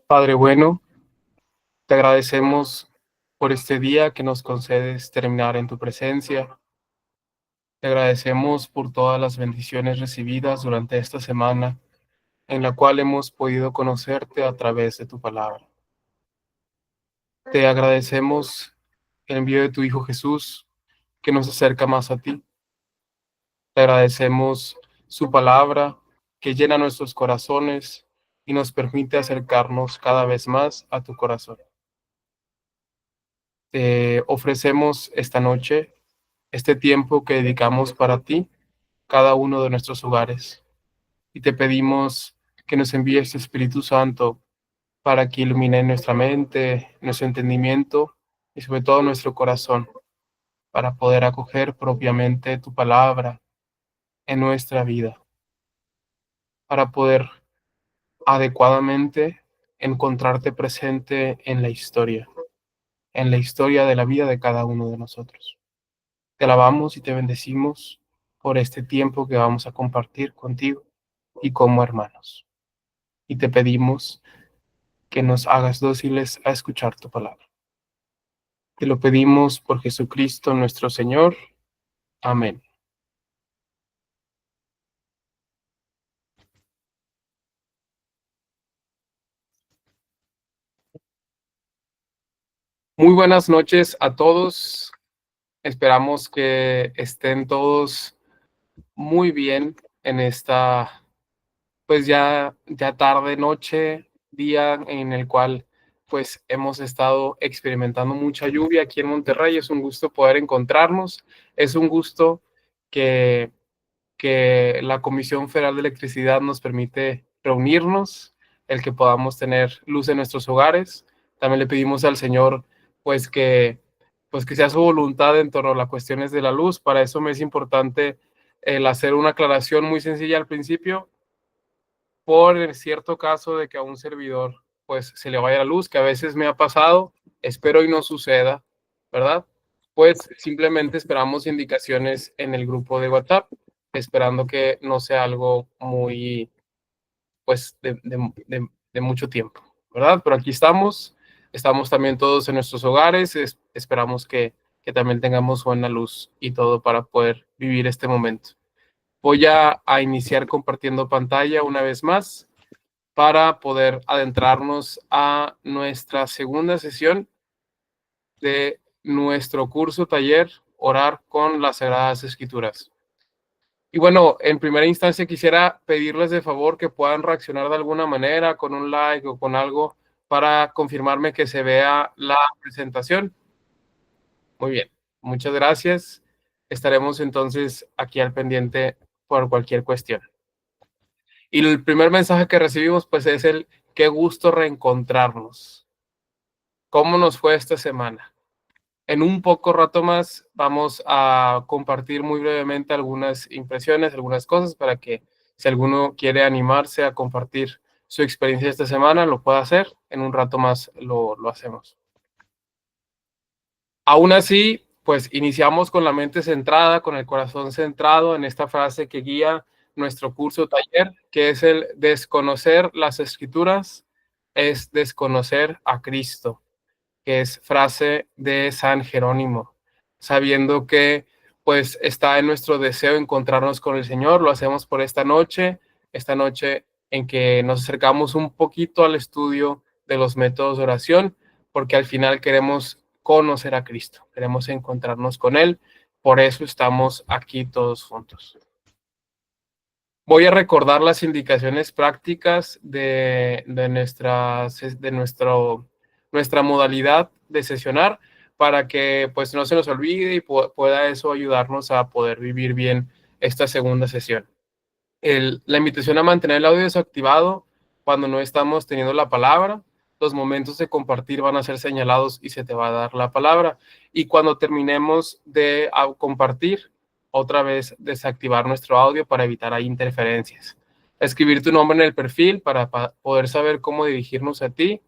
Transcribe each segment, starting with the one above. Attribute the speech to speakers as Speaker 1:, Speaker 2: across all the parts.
Speaker 1: Padre bueno, te agradecemos por este día que nos concedes terminar en tu presencia. Te agradecemos por todas las bendiciones recibidas durante esta semana, en la cual hemos podido conocerte a través de tu palabra. Te agradecemos el envío de tu Hijo Jesús, que nos acerca más a ti. Te agradecemos su palabra, que llena nuestros corazones y nos permite acercarnos cada vez más a tu corazón. Te ofrecemos esta noche este tiempo que dedicamos para ti, cada uno de nuestros hogares, y te pedimos que nos envíes tu Espíritu Santo para que ilumine nuestra mente, nuestro entendimiento y sobre todo nuestro corazón, para poder acoger propiamente tu palabra en nuestra vida, para poder adecuadamente encontrarte presente en la historia de la vida de cada uno de nosotros. Te alabamos y te bendecimos por este tiempo que vamos a compartir contigo y como hermanos. Y te pedimos que nos hagas dóciles a escuchar tu palabra. Te lo pedimos por Jesucristo nuestro Señor. Amén. Muy buenas noches a todos. Esperamos que estén todos muy bien en esta, pues ya tarde, noche, día en el cual pues hemos estado experimentando mucha lluvia aquí en Monterrey. Es un gusto poder encontrarnos. Es un gusto que la Comisión Federal de Electricidad nos permite reunirnos, el que podamos tener luz en nuestros hogares. También le pedimos al Señor pues que sea su voluntad en torno a las cuestiones de la luz. Para eso me es importante el hacer una aclaración muy sencilla al principio, por el cierto caso de que a un servidor pues se le vaya la luz, que a veces me ha pasado, espero y no suceda, ¿verdad? Pues simplemente esperamos indicaciones en el grupo de WhatsApp, esperando que no sea algo muy, pues, de mucho tiempo, ¿verdad? Pero aquí estamos también todos en nuestros hogares, esperamos que también tengamos buena luz y todo para poder vivir este momento. Voy a iniciar compartiendo pantalla una vez más para poder adentrarnos a nuestra segunda sesión de nuestro curso taller Orar con las Sagradas Escrituras. Y bueno, en primera instancia quisiera pedirles de favor que puedan reaccionar de alguna manera con un like o con algo para confirmarme que se vea la presentación. Muy bien, muchas gracias. Estaremos entonces aquí al pendiente por cualquier cuestión. Y el primer mensaje que recibimos pues es el qué gusto reencontrarnos. ¿Cómo nos fue esta semana? En un poco rato más vamos a compartir muy brevemente algunas impresiones, algunas cosas para que si alguno quiere animarse a compartir su experiencia esta semana, lo pueda hacer. En un rato más lo hacemos. Aún así, pues iniciamos con la mente centrada, con el corazón centrado en esta frase que guía nuestro curso taller, que es el desconocer las escrituras es desconocer a Cristo, que es frase de San Jerónimo, sabiendo que pues está en nuestro deseo encontrarnos con el Señor. Lo hacemos por esta noche en que nos acercamos un poquito al estudio de los métodos de oración, porque al final queremos conocer a Cristo, queremos encontrarnos con Él, por eso estamos aquí todos juntos. Voy a recordar las indicaciones prácticas de nuestra modalidad de sesionar para que pues no se nos olvide y pueda eso ayudarnos a poder vivir bien esta segunda sesión. La invitación a mantener el audio desactivado cuando no estamos teniendo la palabra. Los momentos de compartir van a ser señalados y se te va a dar la palabra. Y cuando terminemos de compartir, otra vez desactivar nuestro audio para evitar ahí interferencias. Escribir tu nombre en el perfil para poder saber cómo dirigirnos a ti.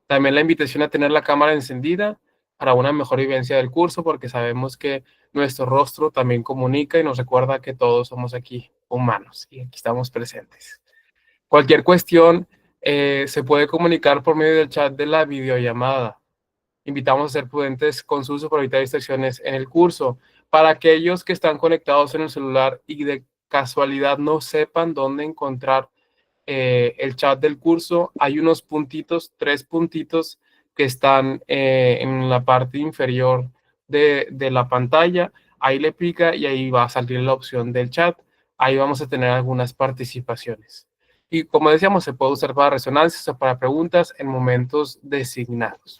Speaker 1: También la invitación a tener la cámara encendida para una mejor vivencia del curso, porque sabemos que nuestro rostro también comunica y nos recuerda que todos somos aquí humanos y aquí estamos presentes. Cualquier cuestión se puede comunicar por medio del chat de la videollamada. Invitamos a ser prudentes con su uso para evitar distracciones en el curso. Para aquellos que están conectados en el celular y de casualidad no sepan dónde encontrar el chat del curso, hay unos puntitos, 3 puntitos que están en la parte inferior de la pantalla. Ahí le pica y ahí va a salir la opción del chat. Ahí vamos a tener algunas participaciones. Y como decíamos, se puede usar para resonancias o para preguntas en momentos designados.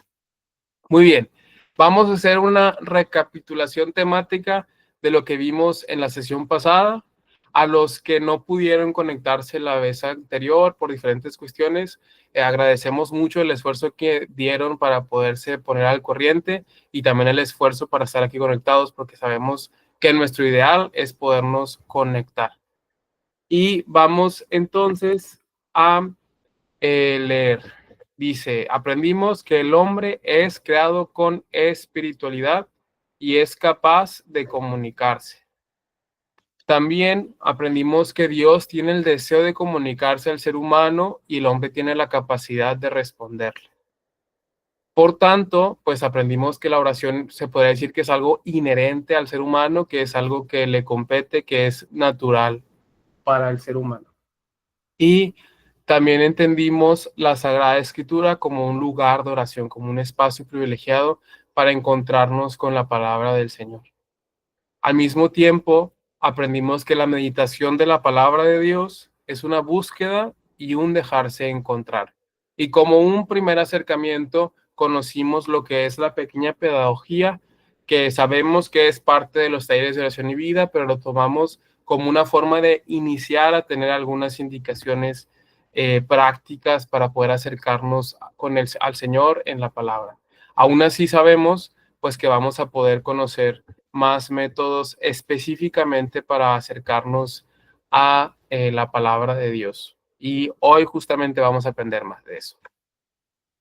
Speaker 1: Muy bien, vamos a hacer una recapitulación temática de lo que vimos en la sesión pasada. A los que no pudieron conectarse la vez anterior por diferentes cuestiones, agradecemos mucho el esfuerzo que dieron para poderse poner al corriente y también el esfuerzo para estar aquí conectados, porque sabemos que nuestro ideal es podernos conectar. Y vamos entonces a leer. Dice, aprendimos que el hombre es creado con espiritualidad y es capaz de comunicarse. También aprendimos que Dios tiene el deseo de comunicarse al ser humano y el hombre tiene la capacidad de responderle. Por tanto, pues aprendimos que la oración se podría decir que es algo inherente al ser humano, que es algo que le compete, que es natural para el ser humano. Y también entendimos la Sagrada Escritura como un lugar de oración, como un espacio privilegiado para encontrarnos con la palabra del Señor. Al mismo tiempo, aprendimos que la meditación de la palabra de Dios es una búsqueda y un dejarse encontrar. Y como un primer acercamiento, conocimos lo que es la pequeña pedagogía, que sabemos que es parte de los talleres de oración y vida, pero lo tomamos como una forma de iniciar a tener algunas indicaciones prácticas para poder acercarnos al Señor en la palabra. Aún así sabemos pues que vamos a poder conocer más métodos específicamente para acercarnos a la palabra de Dios. Y hoy justamente vamos a aprender más de eso.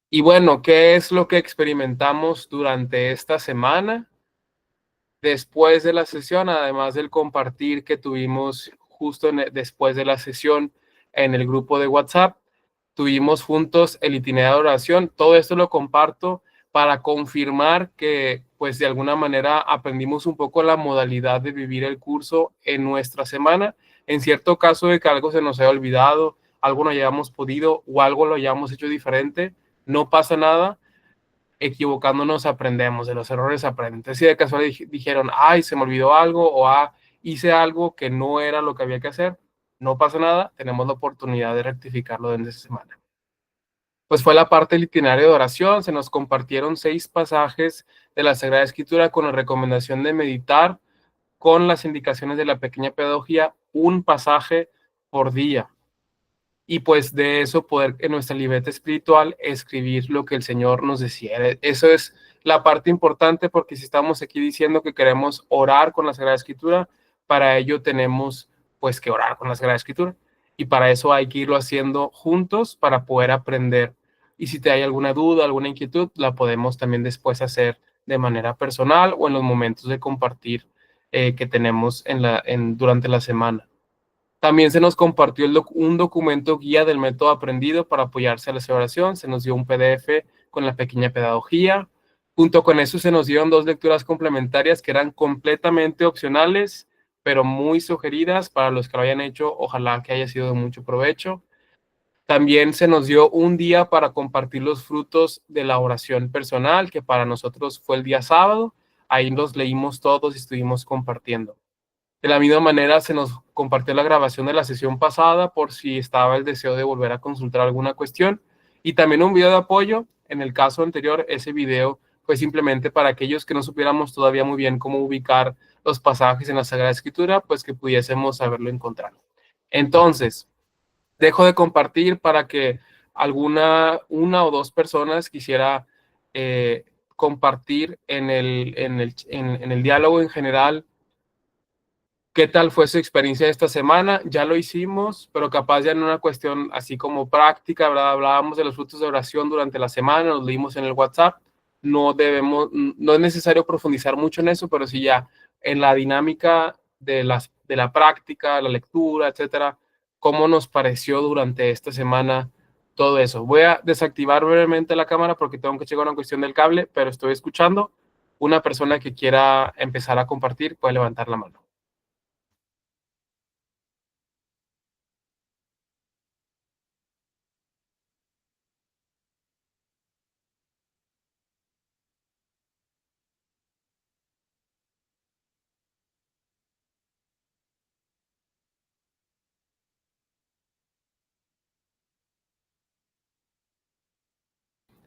Speaker 1: Y bueno, ¿qué es lo que experimentamos durante esta semana? Después de la sesión, además del compartir que tuvimos justo después de la sesión en el grupo de WhatsApp, tuvimos juntos el itinerario de oración. Todo esto lo comparto para confirmar que, pues, de alguna manera aprendimos un poco la modalidad de vivir el curso en nuestra semana. En cierto caso de que algo se nos haya olvidado, algo no hayamos podido o algo lo hayamos hecho diferente, no pasa nada. Equivocándonos aprendemos, de los errores aprenden. Entonces, si de casualidad dijeron, ay, se me olvidó algo o hice algo que no era lo que había que hacer, no pasa nada, tenemos la oportunidad de rectificarlo en esta semana. Pues fue la parte del itinerario de oración, se nos compartieron 6 pasajes de la Sagrada Escritura con la recomendación de meditar con las indicaciones de la pequeña pedagogía, un pasaje por día. Y pues de eso poder en nuestra libreta espiritual escribir lo que el Señor nos decía. Eso es la parte importante, porque si estamos aquí diciendo que queremos orar con la Sagrada Escritura, para ello tenemos pues que orar con la Sagrada Escritura. Y para eso hay que irlo haciendo juntos para poder aprender. Y si te hay alguna duda, alguna inquietud, la podemos también después hacer de manera personal o en los momentos de compartir que tenemos durante la semana. También se nos compartió un documento guía del método aprendido para apoyarse a la celebración. Se nos dio un PDF con la pequeña pedagogía. Junto con eso se nos dieron 2 lecturas complementarias que eran completamente opcionales, pero muy sugeridas para los que lo hayan hecho. Ojalá que haya sido de mucho provecho. También se nos dio un día para compartir los frutos de la oración personal, que para nosotros fue el día sábado. Ahí los leímos todos y estuvimos compartiendo. De la misma manera, se nos compartió la grabación de la sesión pasada por si estaba el deseo de volver a consultar alguna cuestión. Y también un video de apoyo. En el caso anterior, ese video fue simplemente para aquellos que no supiéramos todavía muy bien cómo ubicar los pasajes en la Sagrada Escritura, pues que pudiésemos saberlo encontrar. Entonces, dejo de compartir para que una o dos personas quisiera compartir en el diálogo en general. ¿Qué tal fue su experiencia esta semana? Ya lo hicimos, pero capaz ya en una cuestión así como práctica, ¿verdad? Hablábamos de los frutos de oración durante la semana, los leímos en el WhatsApp. No es necesario profundizar mucho en eso, pero sí ya en la dinámica de la práctica, la lectura, etcétera, cómo nos pareció durante esta semana todo eso. Voy a desactivar brevemente la cámara porque tengo que checar una cuestión del cable, pero estoy escuchando. Una persona que quiera empezar a compartir puede levantar la mano.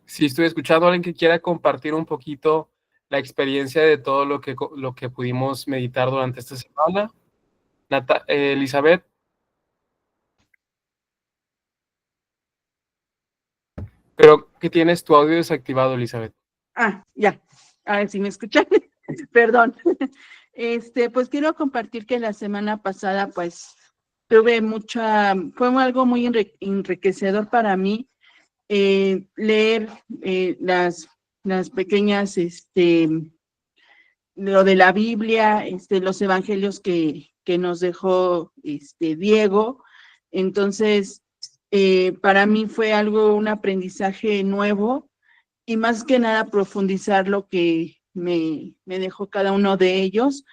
Speaker 1: Si estoy escuchando a alguien que quiera compartir un poquito la experiencia de todo lo que pudimos meditar durante esta semana. Elizabeth, creo que tienes tu audio desactivado, Elizabeth.
Speaker 2: Ya. A ver si me escuchan. Perdón. Pues quiero compartir que la semana pasada, pues, fue algo muy enriquecedor para mí, leer las pequeñas, lo de la Biblia, los evangelios que nos dejó, Diego. Entonces, para mí fue un aprendizaje nuevo, y más que nada profundizar lo que me dejó cada uno de ellos,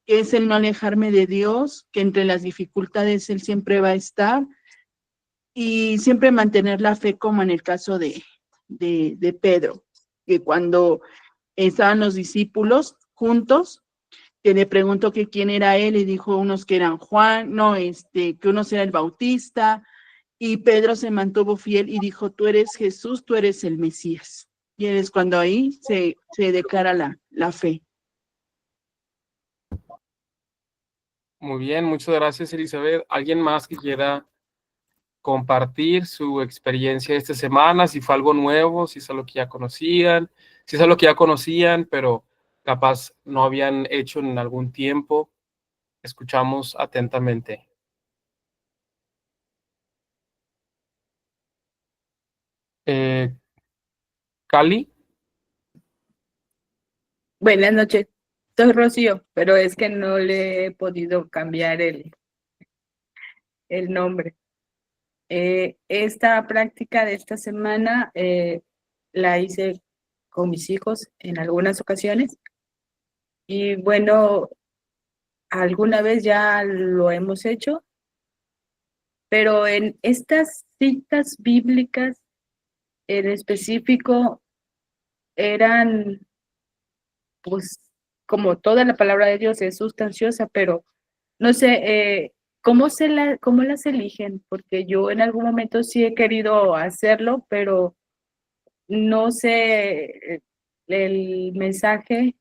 Speaker 2: que es el no alejarme de Dios, que entre las dificultades Él siempre va a estar, y siempre mantener la fe, como en el caso de Pedro, que cuando estaban los discípulos juntos, que le preguntó que quién era él, y dijo unos que eran Juan, no, que unos era el Bautista, y Pedro se mantuvo fiel y dijo, tú eres Jesús, tú eres el Mesías. Y es cuando ahí se declara la fe.
Speaker 1: Muy bien, muchas gracias, Elizabeth. ¿Alguien más que quiera compartir su experiencia esta semana? Si fue algo nuevo, si es algo que ya conocían, si es algo que ya conocían, pero capaz no habían hecho en algún tiempo. Escuchamos atentamente. Cali.
Speaker 3: Buenas noches, soy Rocío, pero es que no le he podido cambiar el nombre. Esta práctica de esta semana la hice con mis hijos en algunas ocasiones, y bueno, alguna vez ya lo hemos hecho, pero en estas citas bíblicas en específico eran, pues, como toda la palabra de Dios es sustanciosa, pero no sé, cómo las eligen, porque yo en algún momento sí he querido hacerlo, pero no sé, el mensaje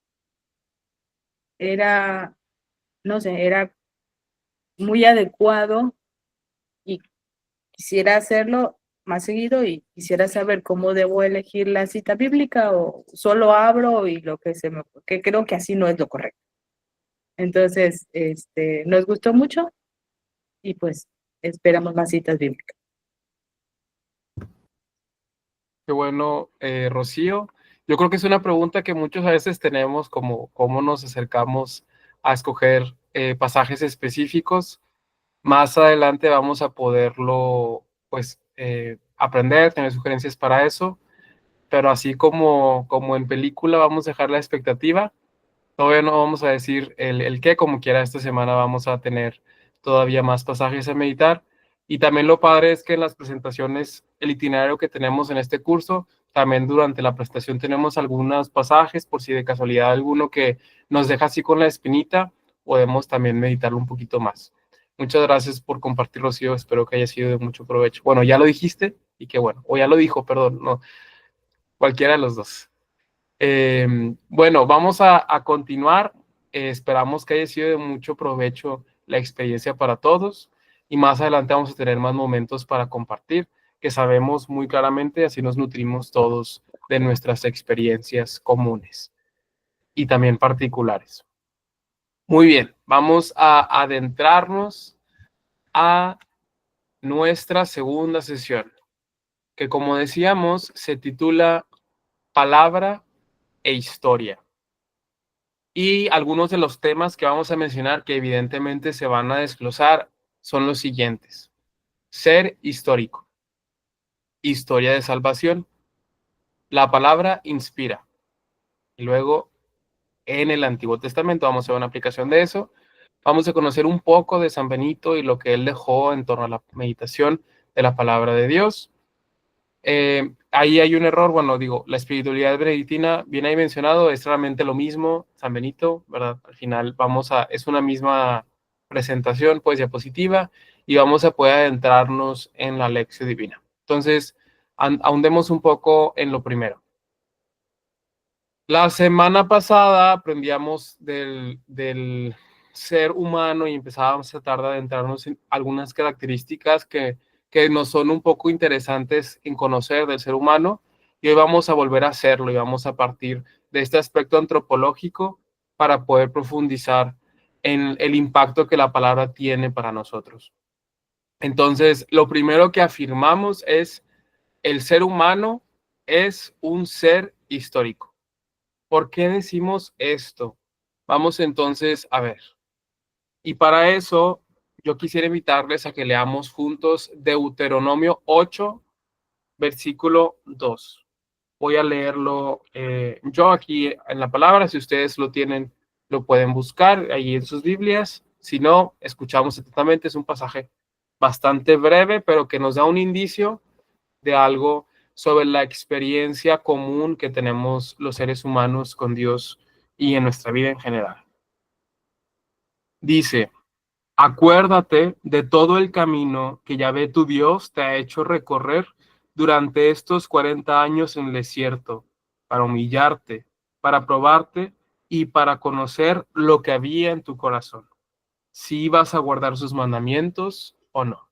Speaker 3: era, no sé, era muy adecuado, y quisiera hacerlo más seguido, y quisiera saber cómo debo elegir la cita bíblica, o solo abro y lo que que creo que así no es lo correcto. Entonces, nos gustó mucho, y pues esperamos más citas bíblicas.
Speaker 1: Qué bueno, Rocío. Yo creo que es una pregunta que muchos a veces tenemos, como cómo nos acercamos a escoger pasajes específicos. Más adelante vamos a poderlo, pues, aprender, tener sugerencias para eso, pero así como en película vamos a dejar la expectativa. Todavía no vamos a decir el qué, como quiera, esta semana vamos a tener todavía más pasajes a meditar. Y también lo padre es que en las presentaciones, el itinerario que tenemos en este curso, también durante la presentación tenemos algunos pasajes, por si de casualidad alguno que nos deja así con la espinita, podemos también meditarlo un poquito más. Muchas gracias por compartir, Rocío. Espero que haya sido de mucho provecho. Bueno, ya lo dijiste y qué bueno. O ya lo dijo, perdón, no, cualquiera de los dos. Bueno, vamos a continuar. Esperamos que haya sido de mucho provecho la experiencia para todos, y más adelante vamos a tener más momentos para compartir, que sabemos muy claramente, así nos nutrimos todos de nuestras experiencias comunes y también particulares. Muy bien, vamos a adentrarnos a nuestra segunda sesión, que como decíamos se titula Palabra e Historia. Y algunos de los temas que vamos a mencionar, que evidentemente se van a desglosar, son los siguientes. Ser histórico. Historia de salvación. La palabra inspira. Y luego, en el Antiguo Testamento, vamos a ver una aplicación de eso. Vamos a conocer un poco de San Benito y lo que él dejó en torno a la meditación de la palabra de Dios. Ahí hay un error, bueno, digo, la espiritualidad benedictina, bien ahí mencionado, es realmente lo mismo, San Benito, ¿verdad? Al final es una misma presentación, pues, diapositiva, y vamos a poder adentrarnos en la lección divina. Entonces, ahondemos un poco en lo primero. La semana pasada aprendíamos del ser humano y empezábamos a tratar de adentrarnos en algunas características que nos son un poco interesantes en conocer del ser humano, y hoy vamos a volver a hacerlo y vamos a partir de este aspecto antropológico para poder profundizar en el impacto que la palabra tiene para nosotros. Entonces, lo primero que afirmamos es: el ser humano es un ser histórico. ¿Por qué decimos esto? Vamos entonces a ver. Y para eso, yo quisiera invitarles a que leamos juntos Deuteronomio 8, versículo 2. Voy a leerlo yo aquí en la palabra. Si ustedes lo tienen, lo pueden buscar ahí en sus Biblias. Si no, escuchamos atentamente. Es un pasaje bastante breve, pero que nos da un indicio de algo sobre la experiencia común que tenemos los seres humanos con Dios y en nuestra vida en general. Dice: acuérdate de todo el camino que Yahvé tu Dios te ha hecho recorrer durante estos 40 años en el desierto, para humillarte, para probarte y para conocer lo que había en tu corazón, si ibas a guardar sus mandamientos o no.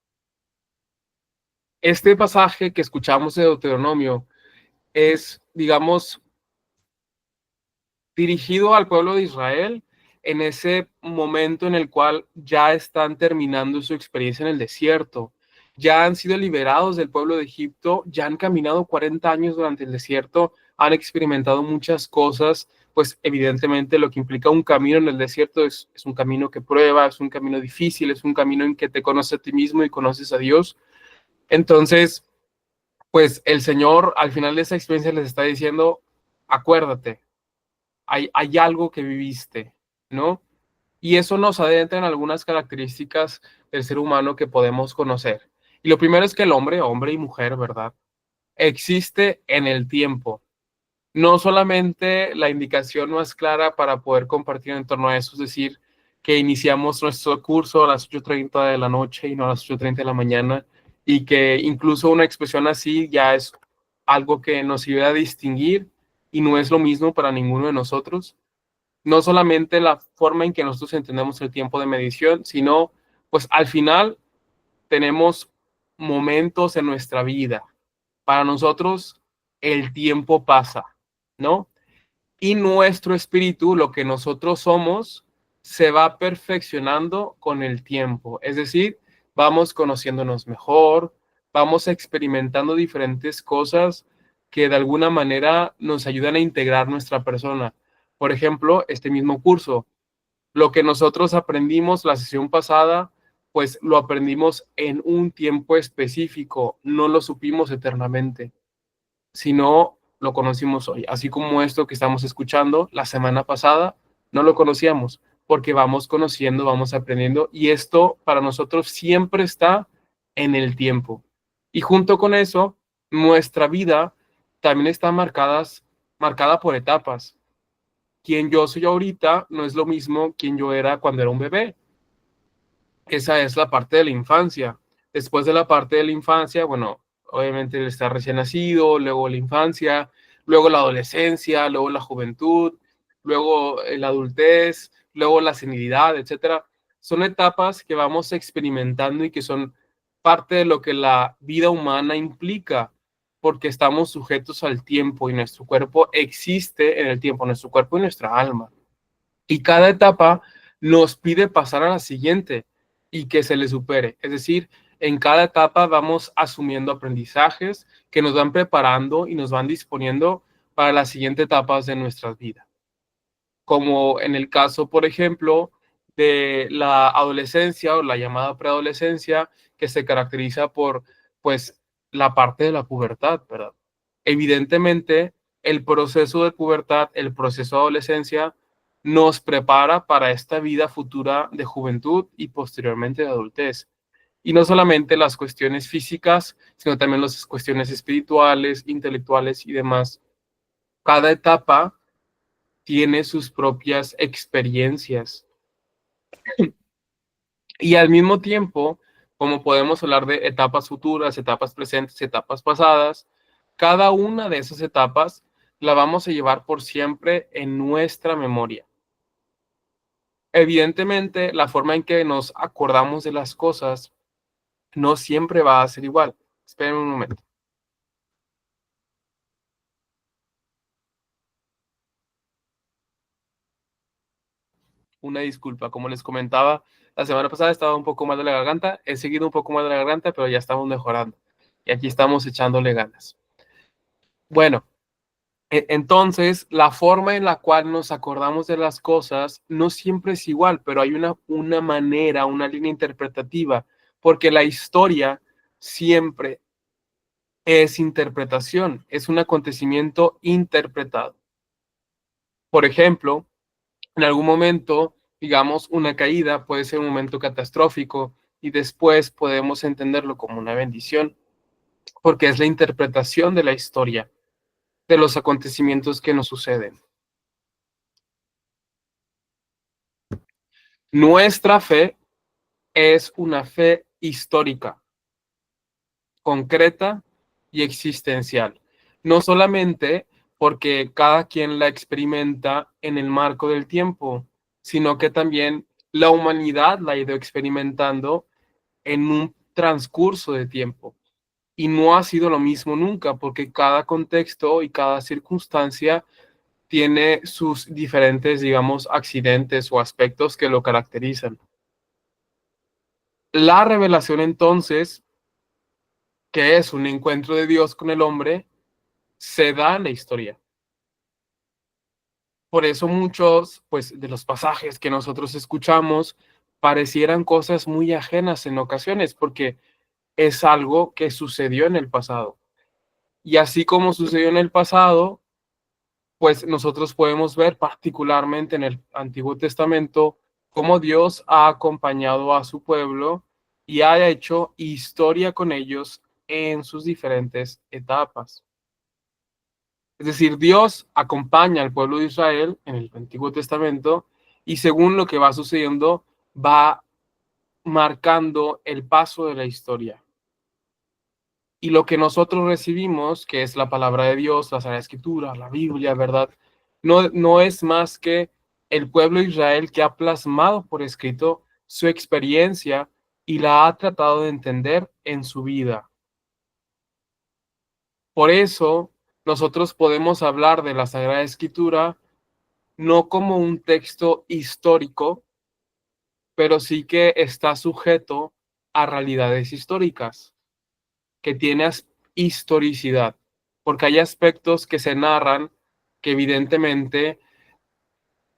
Speaker 1: Este pasaje que escuchamos de Deuteronomio es, digamos, dirigido al pueblo de Israel en ese momento en el cual ya están terminando su experiencia en el desierto. Ya han sido liberados del pueblo de Egipto, ya han caminado 40 años durante el desierto, han experimentado muchas cosas, pues evidentemente lo que implica un camino en el desierto es un camino que prueba, es un camino difícil, es un camino en que te conoces a ti mismo y conoces a Dios. Entonces, pues el Señor al final de esa experiencia les está diciendo: acuérdate, hay algo que viviste, ¿no? Y eso nos adentra en algunas características del ser humano que podemos conocer. Y lo primero es que el hombre y mujer, ¿verdad?, existe en el tiempo. No solamente la indicación más clara para poder compartir en torno a eso, es decir, que iniciamos nuestro curso a las 8:30 de la noche y no a las 8:30 de la mañana, y que incluso una expresión así ya es algo que nos ayuda a distinguir y no es lo mismo para ninguno de nosotros. No solamente la forma en que nosotros entendemos el tiempo de medición, sino pues al final tenemos momentos en nuestra vida. Para nosotros el tiempo pasa, ¿no? Y nuestro espíritu, lo que nosotros somos, se va perfeccionando con el tiempo. Es decir, vamos conociéndonos mejor, vamos experimentando diferentes cosas que de alguna manera nos ayudan a integrar nuestra persona. Por ejemplo, este mismo curso, lo que nosotros aprendimos la sesión pasada, pues lo aprendimos en un tiempo específico, no lo supimos eternamente, sino lo conocimos hoy. Así como esto que estamos escuchando la semana pasada, no lo conocíamos, porque vamos conociendo, vamos aprendiendo, y esto para nosotros siempre está en el tiempo. Y junto con eso, nuestra vida también está marcada por etapas. Quien yo soy ahorita no es lo mismo quien yo era cuando era un bebé. Esa es la parte de la infancia. Después de la parte de la infancia, bueno, obviamente él está recién nacido, luego la infancia, luego la adolescencia, luego la juventud, luego la adultez, luego la senilidad, etcétera. Son etapas que vamos experimentando y que son parte de lo que la vida humana implica, porque estamos sujetos al tiempo y nuestro cuerpo existe en el tiempo, nuestro cuerpo y nuestra alma. Y cada etapa nos pide pasar a la siguiente y que se le supere. Es decir, en cada etapa vamos asumiendo aprendizajes que nos van preparando y nos van disponiendo para las siguientes etapas de nuestras vidas. Como en el caso, por ejemplo, de la adolescencia o la llamada preadolescencia, que se caracteriza por, pues, la parte de la pubertad, ¿verdad? Evidentemente, el proceso de pubertad, el proceso de adolescencia, nos prepara para esta vida futura de juventud y posteriormente de adultez. Y no solamente las cuestiones físicas, sino también las cuestiones espirituales, intelectuales y demás. Cada etapa tiene sus propias experiencias. Y al mismo tiempo, como podemos hablar de etapas futuras, etapas presentes, etapas pasadas, cada una de esas etapas la vamos a llevar por siempre en nuestra memoria. Evidentemente, la forma en que nos acordamos de las cosas no siempre va a ser igual. Esperen un momento. Una disculpa, como les comentaba, la semana pasada estaba un poco mal de la garganta, he seguido un poco mal de la garganta, pero ya estamos mejorando. Y aquí estamos echándole ganas. Bueno, entonces la forma en la cual nos acordamos de las cosas no siempre es igual, pero hay una manera, una línea interpretativa, porque la historia siempre es interpretación, es un acontecimiento interpretado. Por ejemplo, en algún momento, digamos, una caída puede ser un momento catastrófico y después podemos entenderlo como una bendición, porque es la interpretación de la historia, de los acontecimientos que nos suceden. Nuestra fe es una fe histórica, concreta y existencial. No solamente porque cada quien la experimenta en el marco del tiempo, sino que también la humanidad la ha ido experimentando en un transcurso de tiempo. Y no ha sido lo mismo nunca, porque cada contexto y cada circunstancia tiene sus diferentes, digamos, accidentes o aspectos que lo caracterizan. La revelación entonces, que es un encuentro de Dios con el hombre, se da en la historia. Por eso muchos, pues, de los pasajes que nosotros escuchamos parecieran cosas muy ajenas en ocasiones, porque es algo que sucedió en el pasado. Y así como sucedió en el pasado, pues nosotros podemos ver particularmente en el Antiguo Testamento cómo Dios ha acompañado a su pueblo y ha hecho historia con ellos en sus diferentes etapas. Es decir, Dios acompaña al pueblo de Israel en el Antiguo Testamento y según lo que va sucediendo, va marcando el paso de la historia. Y lo que nosotros recibimos, que es la palabra de Dios, la Sagrada Escritura, la Biblia, ¿verdad? No es más que el pueblo de Israel que ha plasmado por escrito su experiencia y la ha tratado de entender en su vida. Por eso, nosotros podemos hablar de la Sagrada Escritura no como un texto histórico, pero sí que está sujeto a realidades históricas, que tiene historicidad, porque hay aspectos que se narran que evidentemente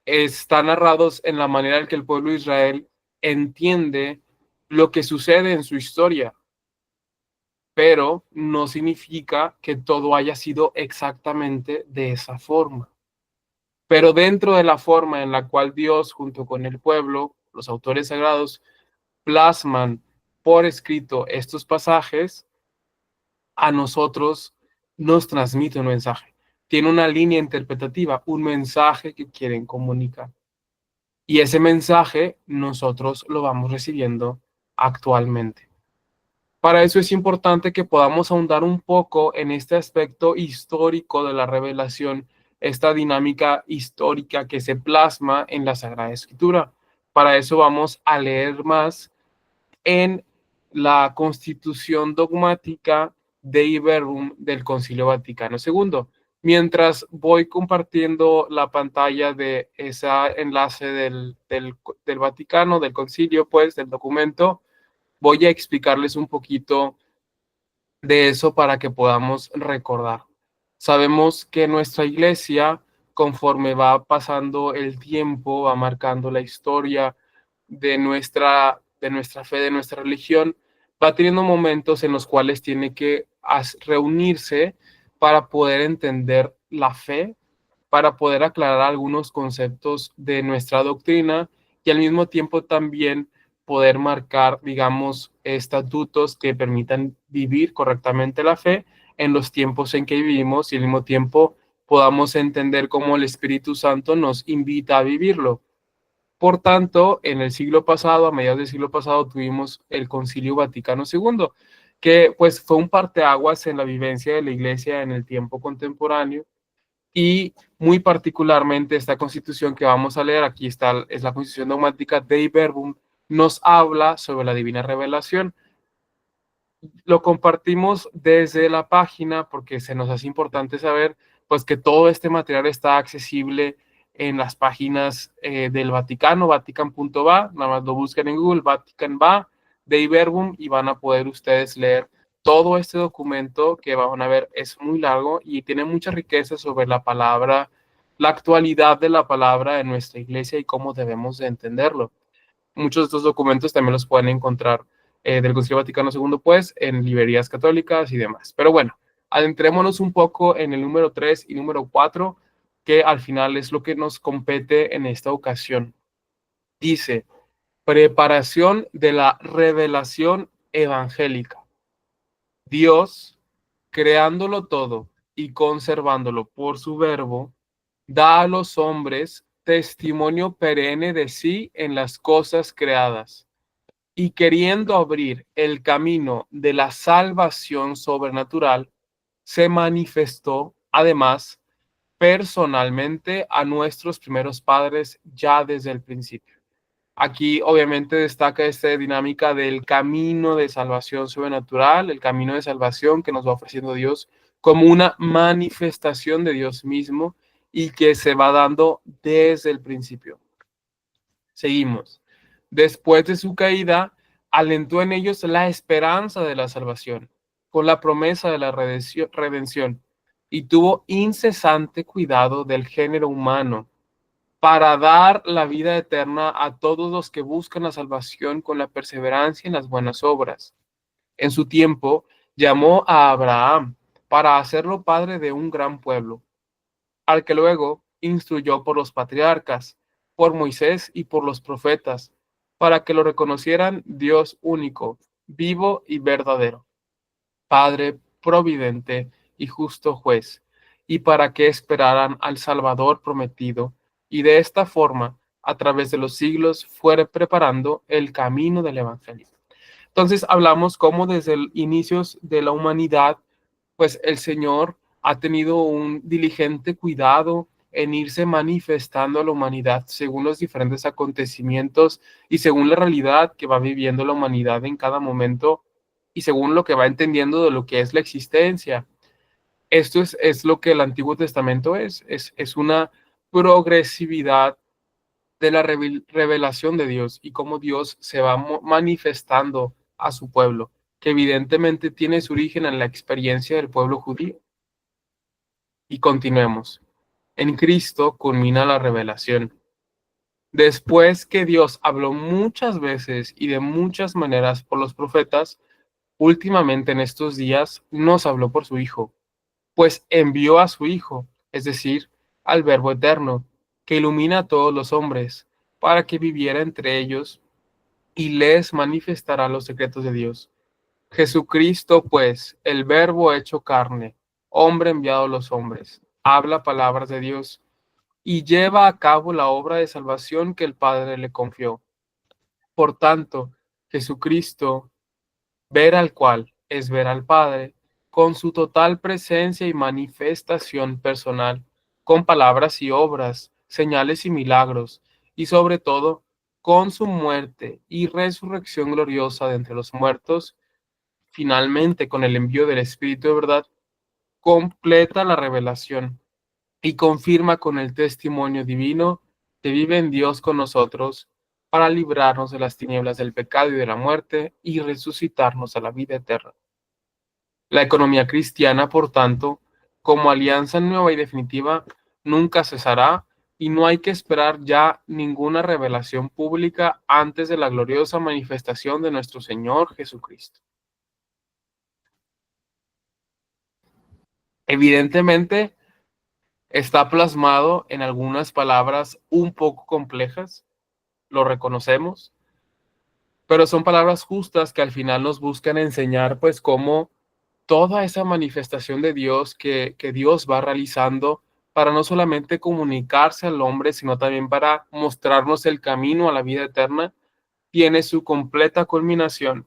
Speaker 1: están narrados en la manera en que el pueblo de Israel entiende lo que sucede en su historia, pero no significa que todo haya sido exactamente de esa forma. Pero dentro de la forma en la cual Dios, junto con el pueblo, los autores sagrados, plasman por escrito estos pasajes, a nosotros nos transmite un mensaje. Tiene una línea interpretativa, un mensaje que quieren comunicar. Y ese mensaje nosotros lo vamos recibiendo actualmente. Para eso es importante que podamos ahondar un poco en este aspecto histórico de la revelación, esta dinámica histórica que se plasma en la Sagrada Escritura. Para eso vamos a leer más en la Constitución Dogmática Dei Verbum del Concilio Vaticano II. Mientras voy compartiendo la pantalla de ese enlace del Vaticano, del concilio, pues, del documento, voy a explicarles un poquito de eso para que podamos recordar. Sabemos que nuestra iglesia, conforme va pasando el tiempo, va marcando la historia, de nuestra fe, de nuestra religión, va teniendo momentos en los cuales tiene que reunirse para poder entender la fe, para poder aclarar algunos conceptos de nuestra doctrina y al mismo tiempo también poder marcar, digamos, estatutos que permitan vivir correctamente la fe en los tiempos en que vivimos y al mismo tiempo podamos entender cómo el Espíritu Santo nos invita a vivirlo. Por tanto, en el siglo pasado, a mediados del siglo pasado, tuvimos el Concilio Vaticano II, que pues fue un parteaguas en la vivencia de la Iglesia en el tiempo contemporáneo y muy particularmente esta constitución que vamos a leer, aquí está, es la Constitución Dogmática Dei Verbum, nos habla sobre la divina revelación. Lo compartimos desde la página porque se nos hace importante saber pues que todo este material está accesible en las páginas del Vaticano, vatican.va, nada más lo buscan en Google, Vatican va, Dei Verbum, y van a poder ustedes leer todo este documento que van a ver es muy largo y tiene mucha riqueza sobre la palabra, la actualidad de la palabra en nuestra iglesia y cómo debemos de entenderlo. Muchos de estos documentos también los pueden encontrar del Concilio Vaticano II, pues, en librerías católicas y demás. Pero bueno, adentrémonos un poco en el número 3 y número 4, que al final es lo que nos compete en esta ocasión. Dice, preparación de la revelación evangélica. Dios, creándolo todo y conservándolo por su verbo, da a los hombres testimonio perenne de sí en las cosas creadas, y queriendo abrir el camino de la salvación sobrenatural, se manifestó, además, personalmente a nuestros primeros padres ya desde el principio. Aquí obviamente destaca esta dinámica del camino de salvación sobrenatural, el camino de salvación que nos va ofreciendo Dios como una manifestación de Dios mismo y que se va dando desde el principio. Seguimos. Después de su caída, alentó en ellos la esperanza de la salvación, con la promesa de la redención, y tuvo incesante cuidado del género humano para dar la vida eterna a todos los que buscan la salvación con la perseverancia en las buenas obras. En su tiempo, llamó a Abraham para hacerlo padre de un gran pueblo, al que luego instruyó por los patriarcas, por Moisés y por los profetas, para que lo reconocieran Dios único, vivo y verdadero, Padre providente y justo juez, y para que esperaran al Salvador prometido, y de esta forma, a través de los siglos, fuere preparando el camino del Evangelio. Entonces hablamos cómo desde el inicios de la humanidad, pues el Señor ha tenido un diligente cuidado en irse manifestando a la humanidad según los diferentes acontecimientos y según la realidad que va viviendo la humanidad en cada momento y según lo que va entendiendo de lo que es la existencia. Esto es lo que el Antiguo Testamento es una progresividad de la revelación de Dios y cómo Dios se va manifestando a su pueblo, que evidentemente tiene su origen en la experiencia del pueblo judío. Y continuemos. En Cristo culmina la revelación. Después que Dios habló muchas veces y de muchas maneras por los profetas, últimamente en estos días nos habló por su Hijo, pues envió a su Hijo, es decir, al Verbo eterno, que ilumina a todos los hombres, para que viviera entre ellos y les manifestará los secretos de Dios. Jesucristo, pues, el Verbo hecho carne, hombre enviado a los hombres, habla palabras de Dios y lleva a cabo la obra de salvación que el Padre le confió. Por tanto, Jesucristo, ver al cual es ver al Padre, con su total presencia y manifestación personal, con palabras y obras, señales y milagros, y sobre todo, con su muerte y resurrección gloriosa de entre los muertos, finalmente con el envío del Espíritu de verdad, completa la revelación y confirma con el testimonio divino que vive en Dios con nosotros para librarnos de las tinieblas del pecado y de la muerte y resucitarnos a la vida eterna. La economía cristiana, por tanto, como alianza nueva y definitiva, nunca cesará y no hay que esperar ya ninguna revelación pública antes de la gloriosa manifestación de nuestro Señor Jesucristo. Evidentemente, está plasmado en algunas palabras un poco complejas, lo reconocemos, pero son palabras justas que al final nos buscan enseñar pues cómo toda esa manifestación de Dios que Dios va realizando para no solamente comunicarse al hombre, sino también para mostrarnos el camino a la vida eterna, tiene su completa culminación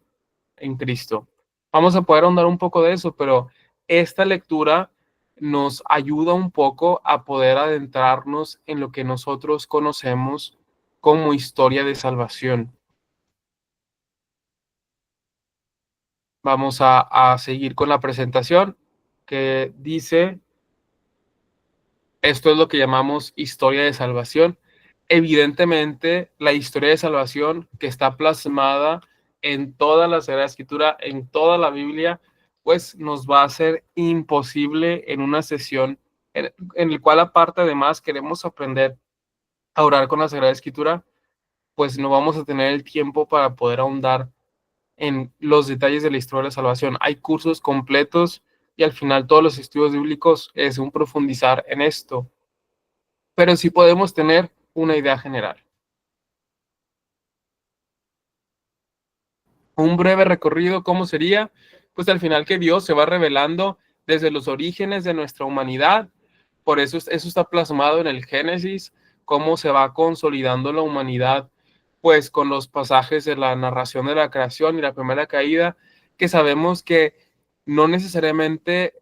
Speaker 1: en Cristo. Vamos a poder ahondar un poco de eso, pero esta lectura nos ayuda un poco a poder adentrarnos en lo que nosotros conocemos como historia de salvación. Vamos a seguir con la presentación que dice, esto es lo que llamamos historia de salvación. Evidentemente, la historia de salvación que está plasmada en toda la Sagrada Escritura, en toda la Biblia, pues nos va a ser imposible en una sesión en el cual aparte además queremos aprender a orar con la Sagrada Escritura, pues no vamos a tener el tiempo para poder ahondar en los detalles de la historia de la salvación. Hay cursos completos y al final todos los estudios bíblicos es un profundizar en esto, pero sí podemos tener una idea general. Un breve recorrido, ¿cómo sería? Pues al final que Dios se va revelando desde los orígenes de nuestra humanidad. Por eso está plasmado en el Génesis, cómo se va consolidando la humanidad, pues con los pasajes de la narración de la creación y la primera caída, que sabemos que no necesariamente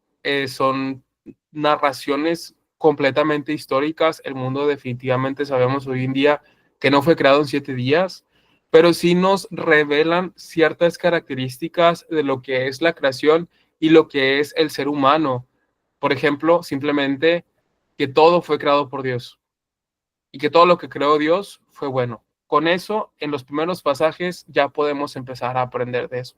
Speaker 1: son narraciones completamente históricas. El mundo definitivamente sabemos hoy en día que no fue creado en 7 días, pero sí nos revelan ciertas características de lo que es la creación y lo que es el ser humano. Por ejemplo, simplemente que todo fue creado por Dios y que todo lo que creó Dios fue bueno. Con eso, en los primeros pasajes ya podemos empezar a aprender de eso.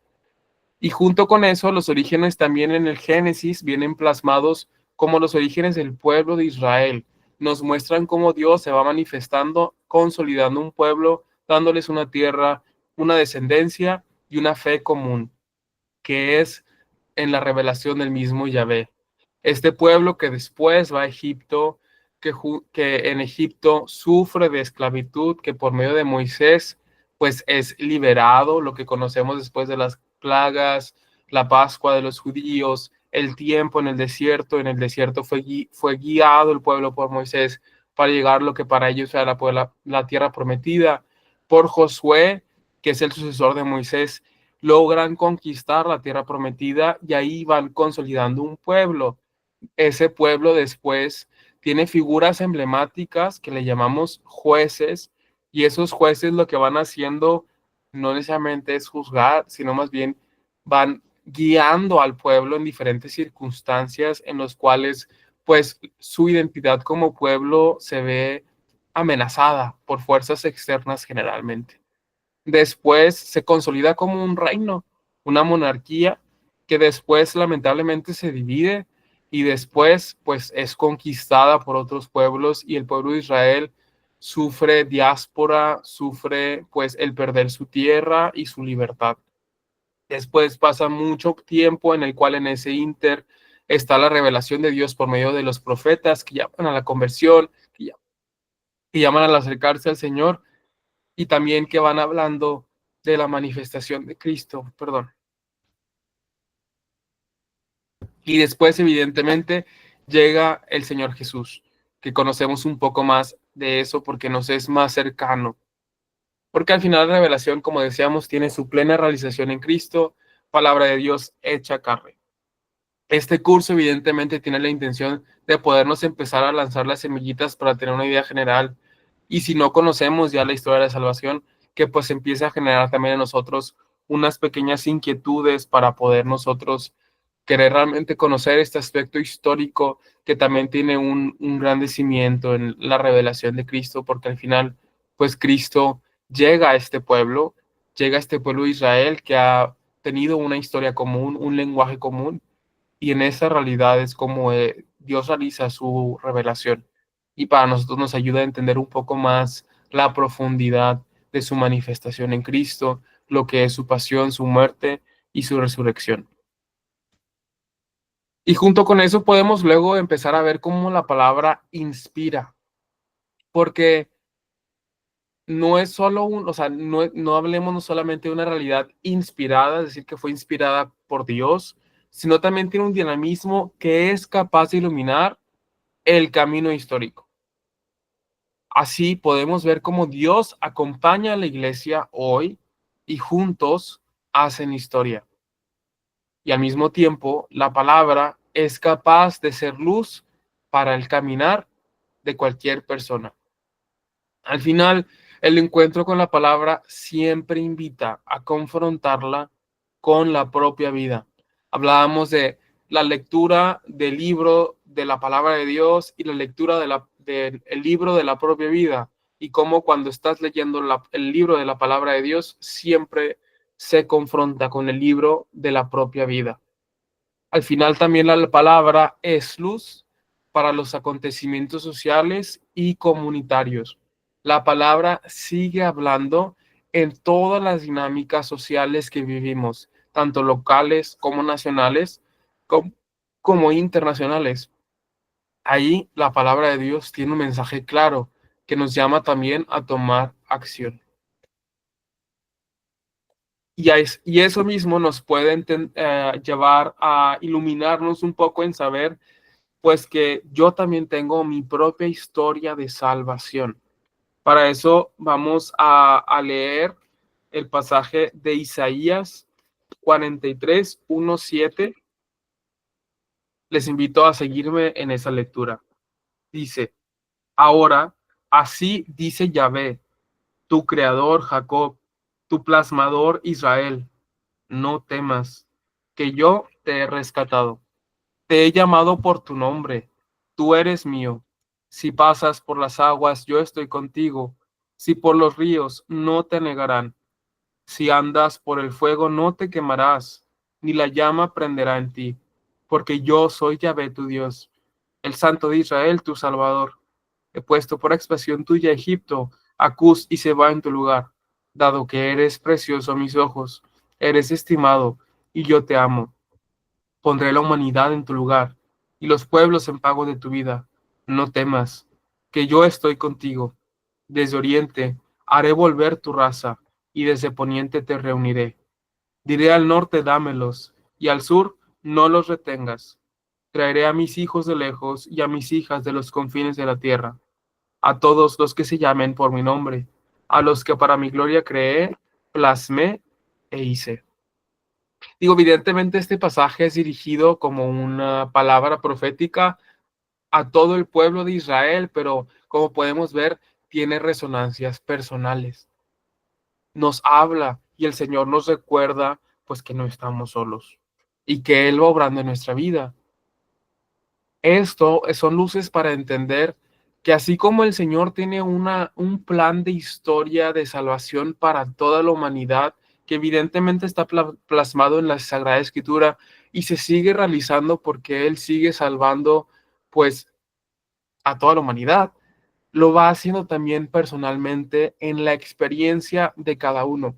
Speaker 1: Y junto con eso, los orígenes también en el Génesis vienen plasmados como los orígenes del pueblo de Israel. Nos muestran cómo Dios se va manifestando, consolidando un pueblo, dándoles una tierra, una descendencia y una fe común, que es en la revelación del mismo Yahvé. Este pueblo que después va a Egipto, que en Egipto sufre de esclavitud, que por medio de Moisés pues es liberado, lo que conocemos después de las plagas, la Pascua de los judíos, el tiempo en el desierto. En el desierto fue guiado el pueblo por Moisés para llegar a lo que para ellos era la tierra prometida. Por Josué, que es el sucesor de Moisés, logran conquistar la tierra prometida y ahí van consolidando un pueblo. Ese pueblo después tiene figuras emblemáticas que le llamamos jueces, y esos jueces lo que van haciendo no necesariamente es juzgar, sino más bien van guiando al pueblo en diferentes circunstancias en los cuales pues su identidad como pueblo se ve amenazada por fuerzas externas generalmente. Después se consolida como un reino, una monarquía que después lamentablemente se divide y después pues es conquistada por otros pueblos, y el pueblo de Israel sufre diáspora, sufre pues el perder su tierra y su libertad. Después pasa mucho tiempo en el cual en ese inter está la revelación de Dios por medio de los profetas que llaman a la conversión, que llaman al acercarse al Señor, y también que van hablando de la manifestación de Cristo, perdón. Y después, evidentemente, llega el Señor Jesús, que conocemos un poco más de eso porque nos es más cercano. Porque al final la revelación, como decíamos, tiene su plena realización en Cristo, palabra de Dios hecha carne. Este curso, evidentemente, tiene la intención de podernos empezar a lanzar las semillitas para tener una idea general. Y si no conocemos ya la historia de la salvación, que pues empiece a generar también en nosotros unas pequeñas inquietudes para poder nosotros querer realmente conocer este aspecto histórico que también tiene un gran cimiento en la revelación de Cristo, porque al final, pues Cristo llega a este pueblo de Israel que ha tenido una historia común, un lenguaje común, y en esa realidad es como Dios realiza su revelación. y para nosotros nos ayuda a entender un poco más la profundidad de su manifestación en Cristo, lo que es su pasión, su muerte y su resurrección. Y junto con eso podemos luego empezar a ver cómo la palabra inspira, porque no es solo o sea, no hablemos no solamente de una realidad inspirada, es decir, que fue inspirada por Dios, sino también tiene un dinamismo que es capaz de iluminar el camino histórico. Así podemos ver cómo Dios acompaña a la iglesia hoy y juntos hacen historia. Y al mismo tiempo, la palabra es capaz de ser luz para el caminar de cualquier persona. Al final, el encuentro con la palabra siempre invita a confrontarla con la propia vida. Hablábamos de la lectura del libro de la palabra de Dios y la lectura del libro de la propia vida, y cómo cuando estás leyendo el libro de la palabra de Dios siempre se confronta con el libro de la propia vida. Al final también la palabra es luz para los acontecimientos sociales y comunitarios. La palabra sigue hablando en todas las dinámicas sociales que vivimos, tanto locales como nacionales, como internacionales. Ahí la palabra de Dios tiene un mensaje claro que nos llama también a tomar acción. Y eso mismo nos puede llevar a iluminarnos un poco en saber, pues, que yo también tengo mi propia historia de salvación. Para eso vamos a leer el pasaje de Isaías 43, 1, 7. Les invito a seguirme en esa lectura. Dice: ahora, así dice Yahvé, tu creador Jacob, tu plasmador Israel: no temas, que yo te he rescatado. Te he llamado por tu nombre, tú eres mío. Si pasas por las aguas, yo estoy contigo. Si por los ríos, no te negarán. Si andas por el fuego, no te quemarás, ni la llama prenderá en ti, porque yo soy Yahvé tu Dios, el Santo de Israel, tu Salvador. He puesto por expiación tuya a Egipto, a Cus y Seba en tu lugar, dado que eres precioso a mis ojos, eres estimado, y yo te amo. Pondré la humanidad en tu lugar, y los pueblos en pago de tu vida. No temas, que yo estoy contigo. Desde oriente haré volver tu raza, y desde poniente te reuniré. Diré al norte, dámelos, y al sur, no los retengas. Traeré a mis hijos de lejos y a mis hijas de los confines de la tierra, a todos los que se llamen por mi nombre, a los que para mi gloria creé, plasmé e hice. Digo, evidentemente este pasaje es dirigido como una palabra profética a todo el pueblo de Israel, pero como podemos ver, tiene resonancias personales. Nos habla y el Señor nos recuerda pues que no estamos solos y que Él va obrando en nuestra vida. Esto son luces para entender que así como el Señor tiene un plan de historia de salvación para toda la humanidad, que evidentemente está plasmado en la Sagrada Escritura y se sigue realizando porque Él sigue salvando pues a toda la humanidad, lo va haciendo también personalmente en la experiencia de cada uno.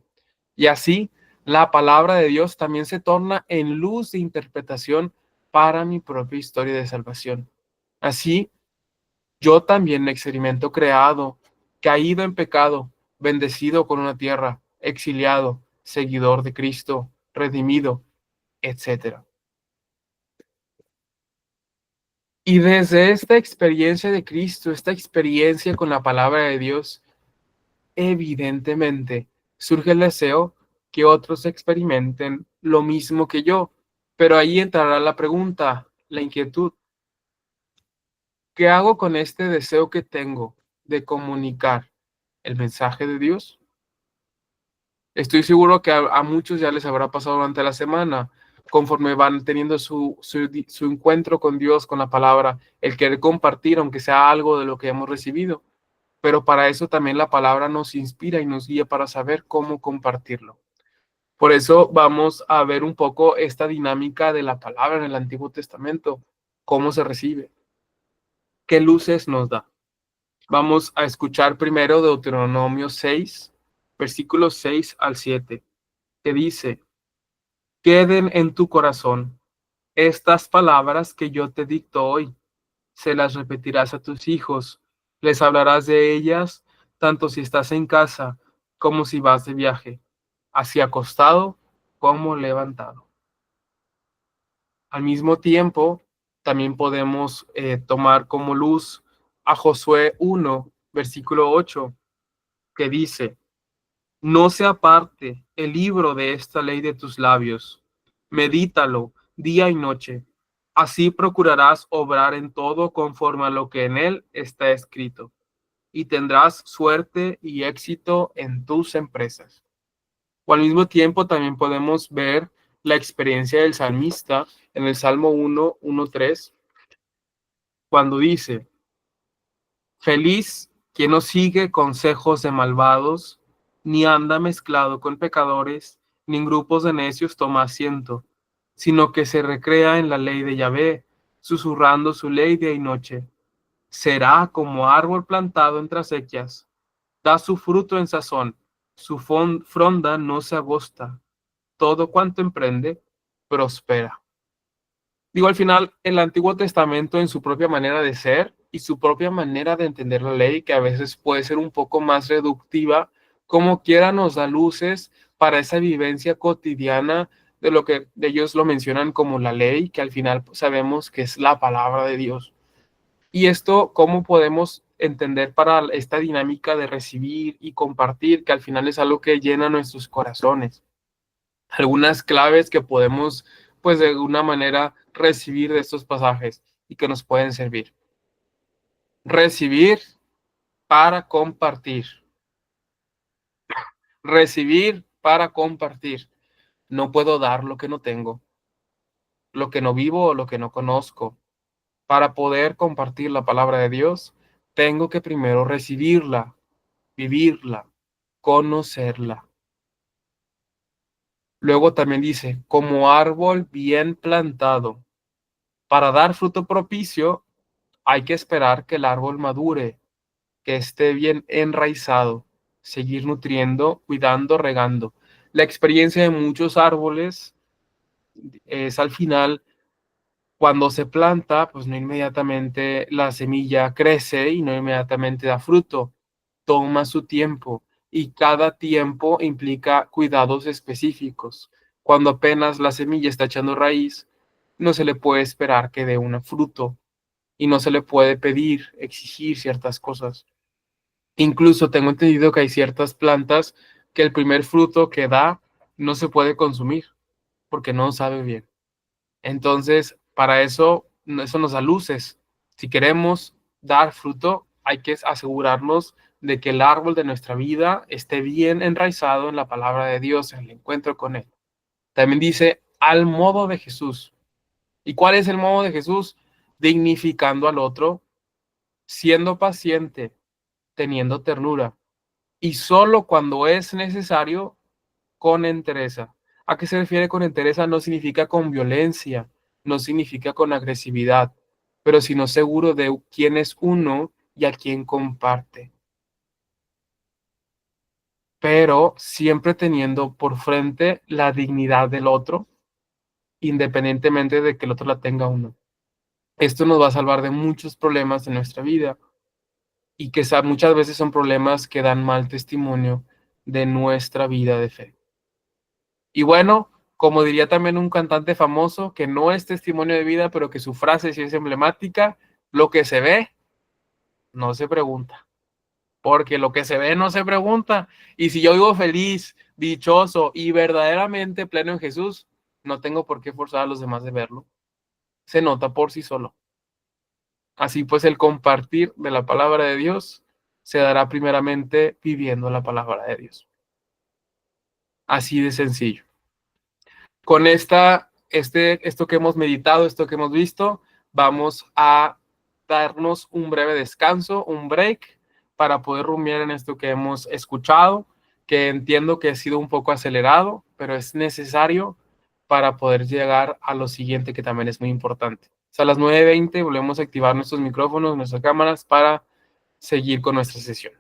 Speaker 1: Y así la palabra de Dios también se torna en luz de interpretación para mi propia historia de salvación. Así, yo también me experimento creado, caído en pecado, bendecido con una tierra, exiliado, seguidor de Cristo, redimido, etc. Y desde esta experiencia de Cristo, esta experiencia con la palabra de Dios, evidentemente surge el deseo que otros experimenten lo mismo que yo. Pero ahí entrará la pregunta, la inquietud. ¿Qué hago con este deseo que tengo de comunicar el mensaje de Dios? Estoy seguro que a muchos ya les habrá pasado durante la semana, conforme van teniendo su encuentro con Dios, con la palabra, el querer compartir, aunque sea algo de lo que hemos recibido. Pero para eso también la palabra nos inspira y nos guía para saber cómo compartirlo. Por eso vamos a ver un poco esta dinámica de la palabra en el Antiguo Testamento, cómo se recibe, qué luces nos da. Vamos a escuchar primero Deuteronomio 6, versículos 6 al 7, que dice: queden en tu corazón estas palabras que yo te dicto hoy. Se las repetirás a tus hijos. Les hablarás de ellas tanto si estás en casa como si vas de viaje, así acostado como levantado. Al mismo tiempo, también podemos tomar como luz a Josué 1, versículo 8, que dice: no se aparte el libro de esta ley de tus labios, medítalo día y noche, así procurarás obrar en todo conforme a lo que en él está escrito, y tendrás suerte y éxito en tus empresas. O al mismo tiempo también podemos ver la experiencia del salmista en el Salmo 1, 1:3, cuando dice: feliz quien no sigue consejos de malvados, ni anda mezclado con pecadores, ni en grupos de necios toma asiento, sino que se recrea en la ley de Yahvé, susurrando su ley día y noche. Será como árbol plantado entre acequias, da su fruto en sazón, su fronda no se agosta, todo cuanto emprende prospera. Digo, al final, el Antiguo Testamento en su propia manera de ser y su propia manera de entender la ley, que a veces puede ser un poco más reductiva, como quiera nos da luces para esa vivencia cotidiana de lo que ellos lo mencionan como la ley, que al final sabemos que es la palabra de Dios. Y esto, ¿cómo podemos entender para esta dinámica de recibir y compartir, que al final es algo que llena nuestros corazones? Algunas claves que podemos, pues de alguna manera, recibir de estos pasajes y que nos pueden servir. Recibir para compartir. Recibir para compartir. No puedo dar lo que no tengo, lo que no vivo o lo que no conozco. Para poder compartir la palabra de Dios, tengo que primero recibirla, vivirla, conocerla. Luego también dice, como árbol bien plantado. Para dar fruto propicio, hay que esperar que el árbol madure, que esté bien enraizado, seguir nutriendo, cuidando, regando. La experiencia de muchos árboles es al final, cuando se planta, pues no inmediatamente la semilla crece y no inmediatamente da fruto. Toma su tiempo y cada tiempo implica cuidados específicos. Cuando apenas la semilla está echando raíz, no se le puede esperar que dé un fruto y no se le puede pedir, exigir ciertas cosas. Incluso tengo entendido que hay ciertas plantas que el primer fruto que da no se puede consumir porque no sabe bien. Entonces, para eso, eso nos da luces. Si queremos dar fruto, hay que asegurarnos de que el árbol de nuestra vida esté bien enraizado en la palabra de Dios, en el encuentro con Él. También dice, al modo de Jesús. ¿Y cuál es el modo de Jesús? Dignificando al otro, siendo paciente, teniendo ternura, y solo cuando es necesario, con entereza. ¿A qué se refiere con entereza? No significa con violencia, no significa con agresividad, pero sino seguro de quién es uno y a quién comparte. Pero siempre teniendo por frente la dignidad del otro, independientemente de que el otro la tenga uno. Esto nos va a salvar de muchos problemas en nuestra vida y que muchas veces son problemas que dan mal testimonio de nuestra vida de fe. Y bueno, como diría también un cantante famoso, que no es testimonio de vida, pero que su frase sí es emblemática, lo que se ve, no se pregunta. Porque lo que se ve no se pregunta. Y si yo vivo feliz, dichoso y verdaderamente pleno en Jesús, no tengo por qué forzar a los demás de verlo. Se nota por sí solo. Así pues, el compartir de la palabra de Dios se dará primeramente viviendo la palabra de Dios. Así de sencillo. Con esto que hemos meditado, esto que hemos visto, vamos a darnos un breve descanso, un break, para poder rumiar en esto que hemos escuchado, que entiendo que ha sido un poco acelerado, pero es necesario para poder llegar a lo siguiente, que también es muy importante. A las 9:20 volvemos a activar nuestros micrófonos, nuestras cámaras, para seguir con nuestra sesión.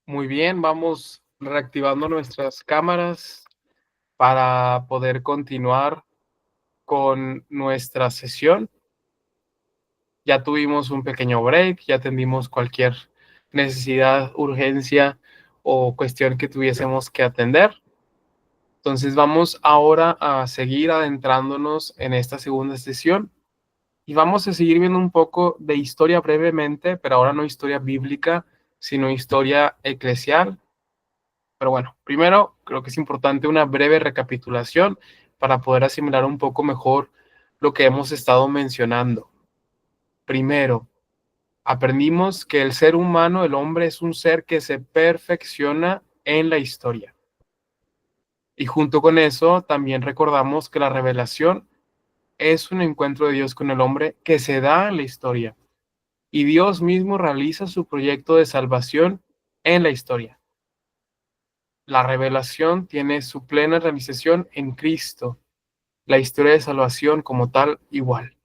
Speaker 1: Muy bien, vamos reactivando nuestras cámaras para poder continuar con nuestra sesión. Ya tuvimos un pequeño break, ya atendimos cualquier necesidad, urgencia o cuestión que tuviésemos que atender. Entonces vamos ahora a seguir adentrándonos en esta segunda sesión y vamos a seguir viendo un poco de historia brevemente, pero ahora no historia bíblica, sino historia eclesial. Pero bueno, primero creo que es importante una breve recapitulación para poder asimilar un poco mejor lo que hemos estado mencionando. Primero, aprendimos que el ser humano, el hombre, es un ser que se perfecciona en la historia. Y junto con eso, también recordamos que la revelación es un encuentro de Dios con el hombre que se da en la historia. Y Dios mismo realiza su proyecto de salvación en la historia. La revelación tiene su plena realización en Cristo. La historia de salvación como tal igual.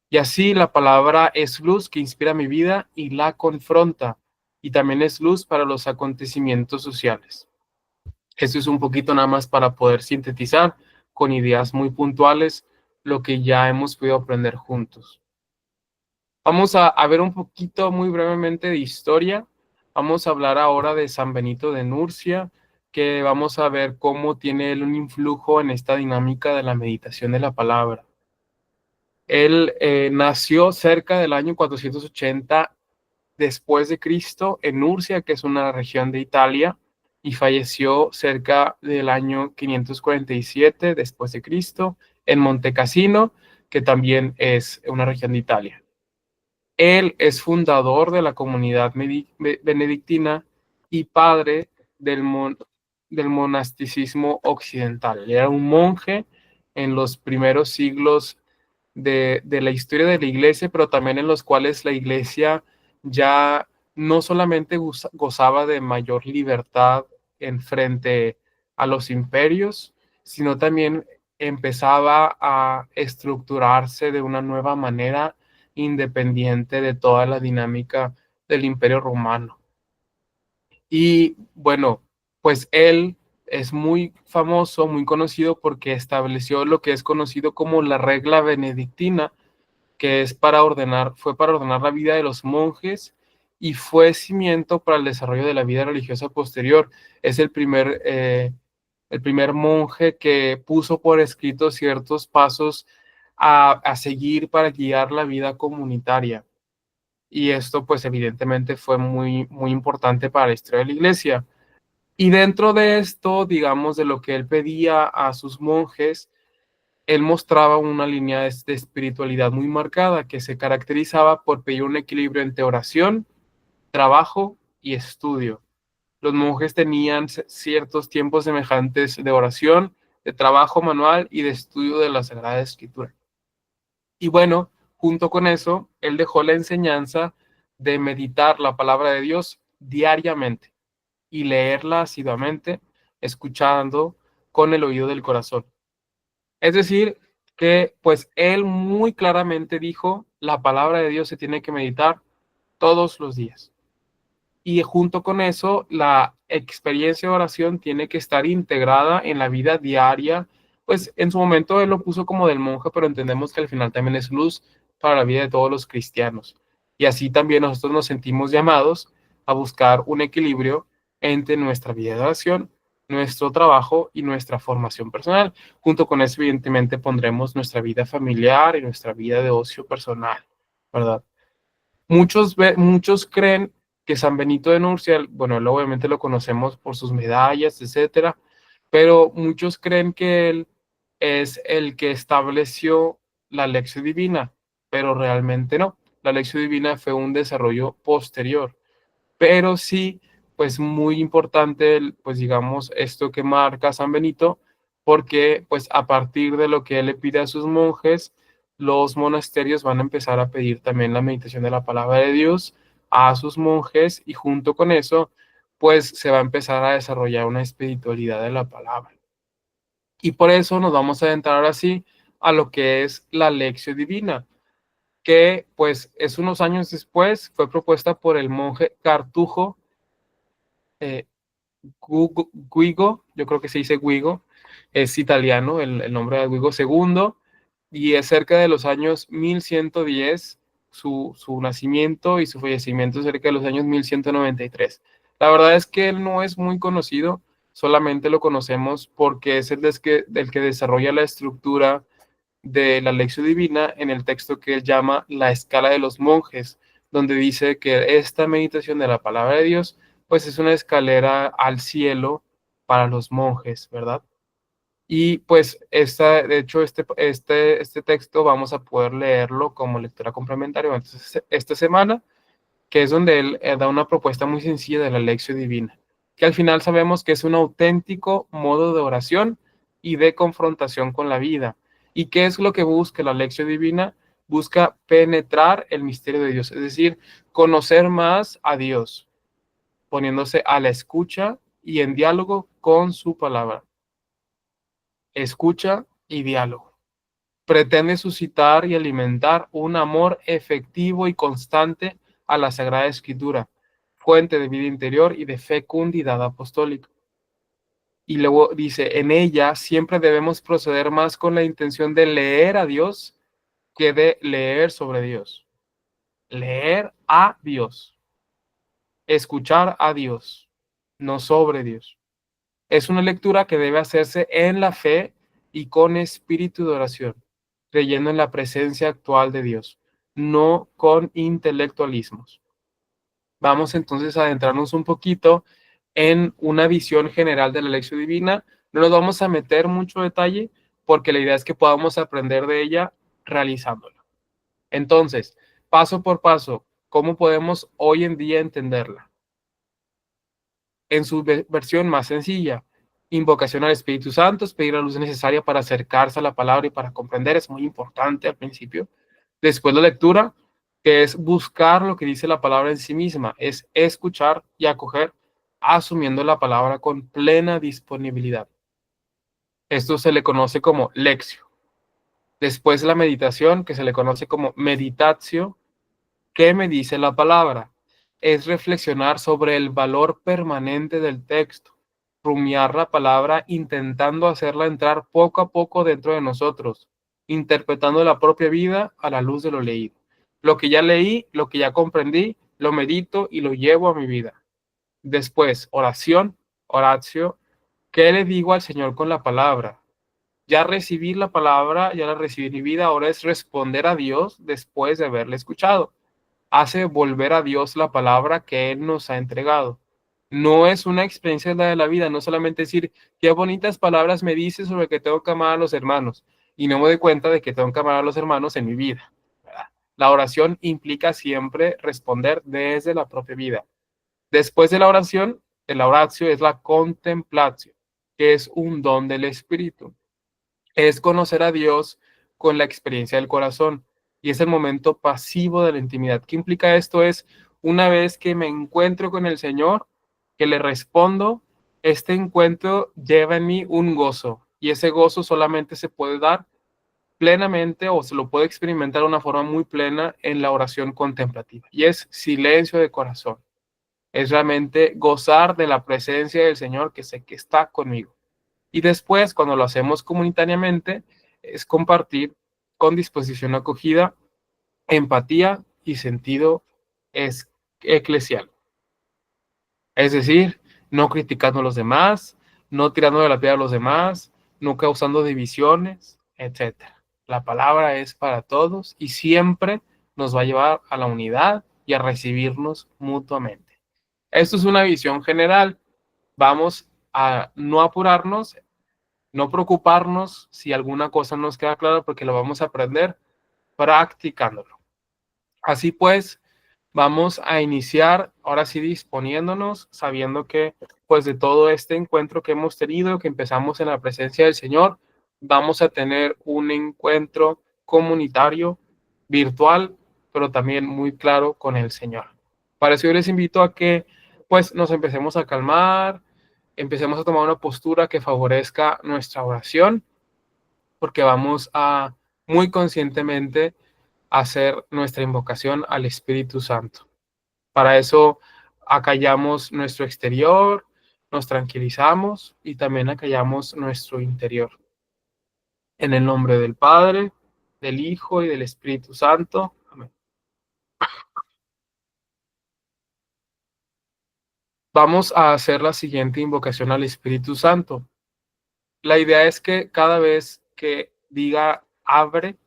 Speaker 1: Y así la palabra es luz que inspira mi vida y la confronta. Y también es luz para los acontecimientos sociales. Esto es un poquito nada más para poder sintetizar con ideas muy puntuales lo que ya hemos podido aprender juntos. Vamos a ver un poquito muy brevemente de historia. Vamos a hablar ahora de San Benito de Nurcia, que vamos a ver cómo tiene él un influjo en esta dinámica de la meditación de la palabra. Él nació cerca del año 480 después de Cristo en Nurcia, que es una región de Italia, y falleció cerca del año 547 después de Cristo en Montecassino, que también es una región de Italia. Él es fundador de la comunidad benedictina y padre del monasticismo occidental. Era un monje en los primeros siglos de la historia de la iglesia, pero también en los cuales la iglesia ya no solamente gozaba de mayor libertad en frente a los imperios, sino también empezaba a estructurarse de una nueva manera independiente de toda la dinámica del Imperio Romano. Y bueno, pues él es muy famoso, muy conocido porque estableció lo que es conocido como la regla benedictina, que es fue para ordenar la vida de los monjes y fue cimiento para el desarrollo de la vida religiosa posterior. Es el primer monje que puso por escrito ciertos pasos a seguir para guiar la vida comunitaria. Y esto, pues, evidentemente fue muy, muy importante para la historia de la iglesia. Y dentro de esto, digamos, de lo que él pedía a sus monjes, él mostraba una línea de espiritualidad muy marcada que se caracterizaba por pedir un equilibrio entre oración, trabajo y estudio. Los monjes tenían ciertos tiempos semejantes de oración, de trabajo manual y de estudio de la Sagrada Escritura. Y bueno, junto con eso, él dejó la enseñanza de meditar la palabra de Dios diariamente y leerla asiduamente, escuchando con el oído del corazón. Es decir, que pues él muy claramente dijo, la palabra de Dios se tiene que meditar todos los días. Y junto con eso, la experiencia de oración tiene que estar integrada en la vida diaria. Pues en su momento él lo puso como del monje, pero entendemos que al final también es luz para la vida de todos los cristianos. Y así también nosotros nos sentimos llamados a buscar un equilibrio entre nuestra vida de oración, nuestro trabajo y nuestra formación personal. Junto con eso, evidentemente, pondremos nuestra vida familiar y nuestra vida de ocio personal, ¿verdad? Muchos creen que San Benito de Nurcia, bueno, él obviamente lo conocemos por sus medallas, etcétera, pero muchos creen que él es el que estableció la Lección Divina, pero realmente no. La Lección Divina fue un desarrollo posterior, pero sí, pues muy importante, pues digamos, esto que marca San Benito, porque pues a partir de lo que él le pide a sus monjes, los monasterios van a empezar a pedir también la meditación de la palabra de Dios a sus monjes y junto con eso, pues se va a empezar a desarrollar una espiritualidad de la palabra. Y por eso nos vamos a adentrar ahora sí a lo que es la Lección Divina, que pues es unos años después, fue propuesta por el monje Cartujo Guigo, yo creo que se dice Guigo, es italiano, el nombre de Guigo II, y es cerca de los años 1110, su nacimiento y su fallecimiento cerca de los años 1193. La verdad es que él no es muy conocido, solamente lo conocemos porque es del que desarrolla la estructura de la Lección Divina en el texto que él llama la escala de los monjes, donde dice que esta meditación de la palabra de Dios, pues es una escalera al cielo para los monjes, ¿verdad? Y pues de hecho, este texto vamos a poder leerlo como lectura complementaria entonces, esta semana, que es donde él da una propuesta muy sencilla de la lección divina, que al final sabemos que es un auténtico modo de oración y de confrontación con la vida. ¿Y qué es lo que busca la lección divina? Busca penetrar el misterio de Dios, es decir, conocer más a Dios, poniéndose a la escucha y en diálogo con su palabra. Escucha y diálogo. Pretende suscitar y alimentar un amor efectivo y constante a la Sagrada Escritura, fuente de vida interior y de fecundidad apostólica. Y luego dice, en ella siempre debemos proceder más con la intención de leer a Dios que de leer sobre Dios. Leer a Dios. Escuchar a Dios, no sobre Dios. Es una lectura que debe hacerse en la fe y con espíritu de oración, creyendo en la presencia actual de Dios, no con intelectualismos. Vamos entonces a adentrarnos un poquito en una visión general de la lección divina. No nos vamos a meter mucho detalle porque la idea es que podamos aprender de ella realizándola. Entonces, paso por paso, ¿cómo podemos hoy en día entenderla? En su versión más sencilla, invocación al Espíritu Santo, es pedir la luz necesaria para acercarse a la palabra y para comprender, es muy importante al principio. Después la lectura, que es buscar lo que dice la palabra en sí misma, es escuchar y acoger, asumiendo la palabra con plena disponibilidad. Esto se le conoce como lectio. Después la meditación, que se le conoce como meditatio. ¿Qué me dice la palabra? Es reflexionar sobre el valor permanente del texto, rumiar la palabra intentando hacerla entrar poco a poco dentro de nosotros, interpretando la propia vida a la luz de lo leído. Lo que ya leí, lo que ya comprendí, lo medito y lo llevo a mi vida. Después, oración, oratio. ¿Qué le digo al Señor con la palabra? Ya recibí la palabra, ya la recibí en mi vida, ahora es responder a Dios después de haberle escuchado. Hace volver a Dios la palabra que Él nos ha entregado. No es una experiencia de la vida, no solamente decir, qué bonitas palabras me dices sobre que tengo que amar a los hermanos, y no me doy cuenta de que tengo que amar a los hermanos en mi vida. La oración implica siempre responder desde la propia vida. Después de la oración, el oratio es la contemplación, que es un don del Espíritu. Es conocer a Dios con la experiencia del corazón y es el momento pasivo de la intimidad. ¿Qué implica esto? Es una vez que me encuentro con el Señor, que le respondo, este encuentro lleva en mí un gozo y ese gozo solamente se puede dar plenamente o se lo puede experimentar de una forma muy plena en la oración contemplativa y es silencio de corazón. Es realmente gozar de la presencia del Señor que sé que está conmigo. Y después, cuando lo hacemos comunitariamente, es compartir con disposición acogida, empatía y sentido eclesial. Es decir, no criticando a los demás, no tirando de la piedra a los demás, no causando divisiones, etc. La palabra es para todos y siempre nos va a llevar a la unidad y a recibirnos mutuamente. Esto es una visión general. Vamos a no apurarnos, no preocuparnos si alguna cosa no nos queda clara porque lo vamos a aprender practicándolo. Así pues, vamos a iniciar ahora sí disponiéndonos, sabiendo que pues de todo este encuentro que hemos tenido, que empezamos en la presencia del Señor, vamos a tener un encuentro comunitario, virtual, pero también muy claro con el Señor. Para eso yo les invito a que pues nos empecemos a calmar, empecemos a tomar una postura que favorezca nuestra oración, porque vamos a muy conscientemente hacer nuestra invocación al Espíritu Santo. Para eso acallamos nuestro exterior, nos tranquilizamos y también acallamos nuestro interior. En el nombre del Padre, del Hijo y del Espíritu Santo. Amén. Vamos a hacer la siguiente invocación al Espíritu Santo. La idea es que cada vez que diga abre,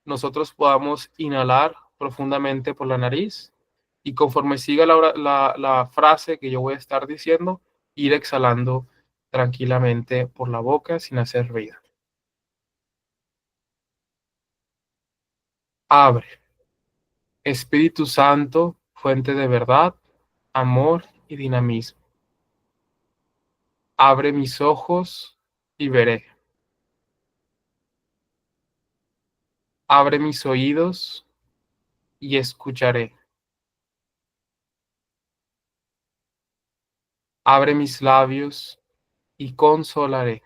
Speaker 1: nosotros podamos inhalar profundamente por la nariz y conforme siga la frase que yo voy a estar diciendo, ir exhalando tranquilamente por la boca sin hacer ruido. Abre, Espíritu Santo, fuente de verdad, amor y dinamismo. Abre mis ojos y veré. Abre mis oídos y escucharé. Abre mis labios y consolaré.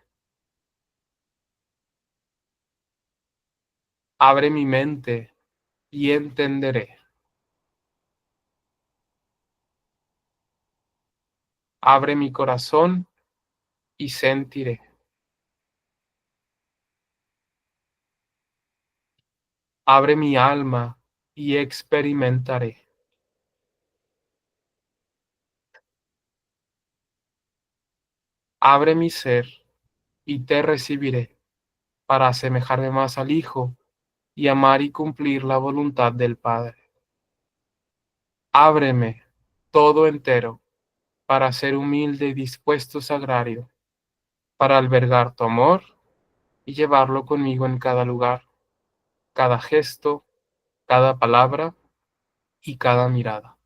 Speaker 1: Abre mi mente y entenderé. Abre mi corazón y sentiré. Abre mi alma y experimentaré. Abre mi ser y te recibiré para asemejarme más al Hijo y amar y cumplir la voluntad del Padre. Ábreme todo entero para ser humilde y dispuesto sagrario, para albergar tu amor y llevarlo conmigo en cada lugar, cada gesto, cada palabra y cada mirada.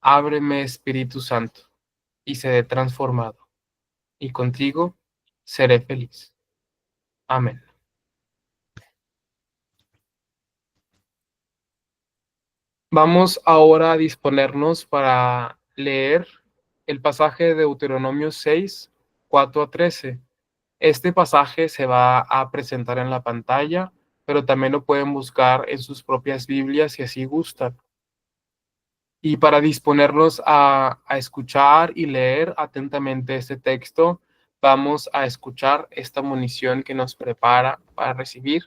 Speaker 1: Ábreme, Espíritu Santo, y seré transformado, y contigo seré feliz. Amén. Vamos ahora a disponernos para leer el pasaje de Deuteronomio 6, 4 a 13. Este pasaje se va a presentar en la pantalla, pero también lo pueden buscar en sus propias Biblias si así gustan. Y para disponernos a escuchar y leer atentamente este texto, vamos a escuchar esta munición que nos prepara para recibir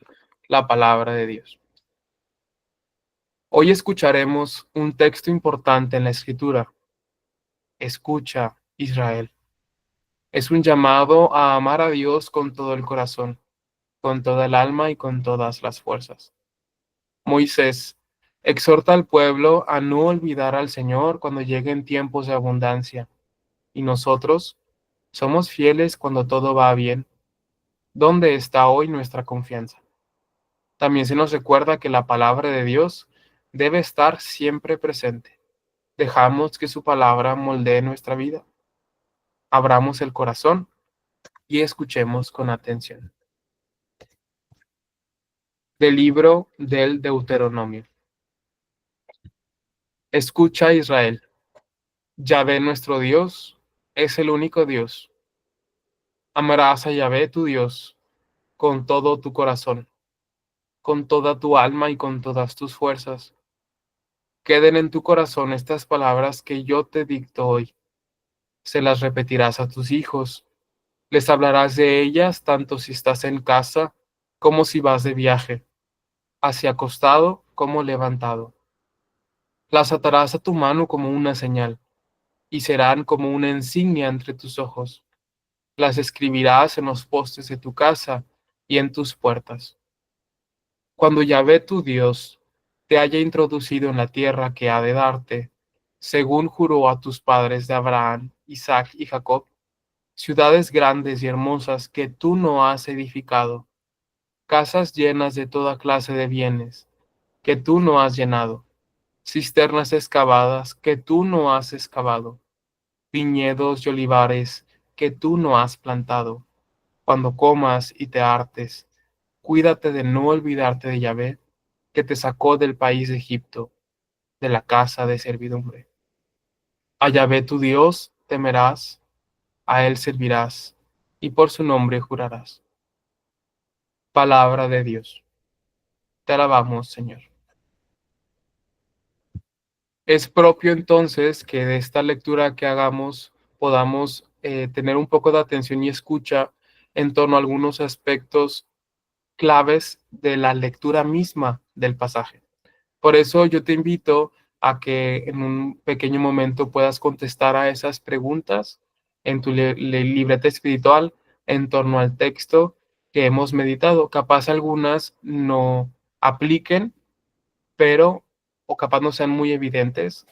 Speaker 1: la palabra de Dios. Hoy escucharemos un texto importante en la Escritura. Escucha, Israel. Es un llamado a amar a Dios con todo el corazón, con toda el alma y con todas las fuerzas. Moisés exhorta al pueblo a no olvidar al Señor cuando lleguen tiempos de abundancia. Y nosotros somos fieles cuando todo va bien. ¿Dónde está hoy nuestra confianza? También se nos recuerda que la palabra de Dios debe estar siempre presente. Dejamos que su palabra moldee nuestra vida. Abramos el corazón y escuchemos con atención. Del libro del Deuteronomio. Escucha, Israel. Yahvé nuestro Dios es el único Dios. Amarás a Yahvé tu Dios con todo tu corazón, con toda tu alma y con todas tus fuerzas. Queden en tu corazón estas palabras que yo te dicto hoy. Se las repetirás a tus hijos. Les hablarás de ellas tanto si estás en casa como si vas de viaje, hacia acostado como levantado. Las atarás a tu mano como una señal, y serán como una insignia entre tus ojos. Las escribirás en los postes de tu casa y en tus puertas. Cuando Yahvé tu Dios te haya introducido en la tierra que ha de darte, según juró a tus padres de Abraham, Isaac y Jacob, ciudades grandes y hermosas que tú no has edificado, casas llenas de toda clase de bienes que tú no has llenado, cisternas excavadas que tú no has excavado, viñedos y olivares que tú no has plantado. Cuando comas y te hartes, cuídate de no olvidarte de Yahvé, que te sacó del país de Egipto, de la casa de servidumbre. A Yahvé tu Dios temerás, a él servirás, y por su nombre jurarás. Palabra de Dios. Te alabamos, Señor. Es propio entonces que de esta lectura que hagamos podamos tener un poco de atención y escucha en torno a algunos aspectos claves de la lectura misma del pasaje. Por eso yo te invito a que en un pequeño momento puedas contestar a esas preguntas en tu libreta espiritual en torno al texto que hemos meditado. Capaz algunas no apliquen, pero, o capaz no sean muy evidentes,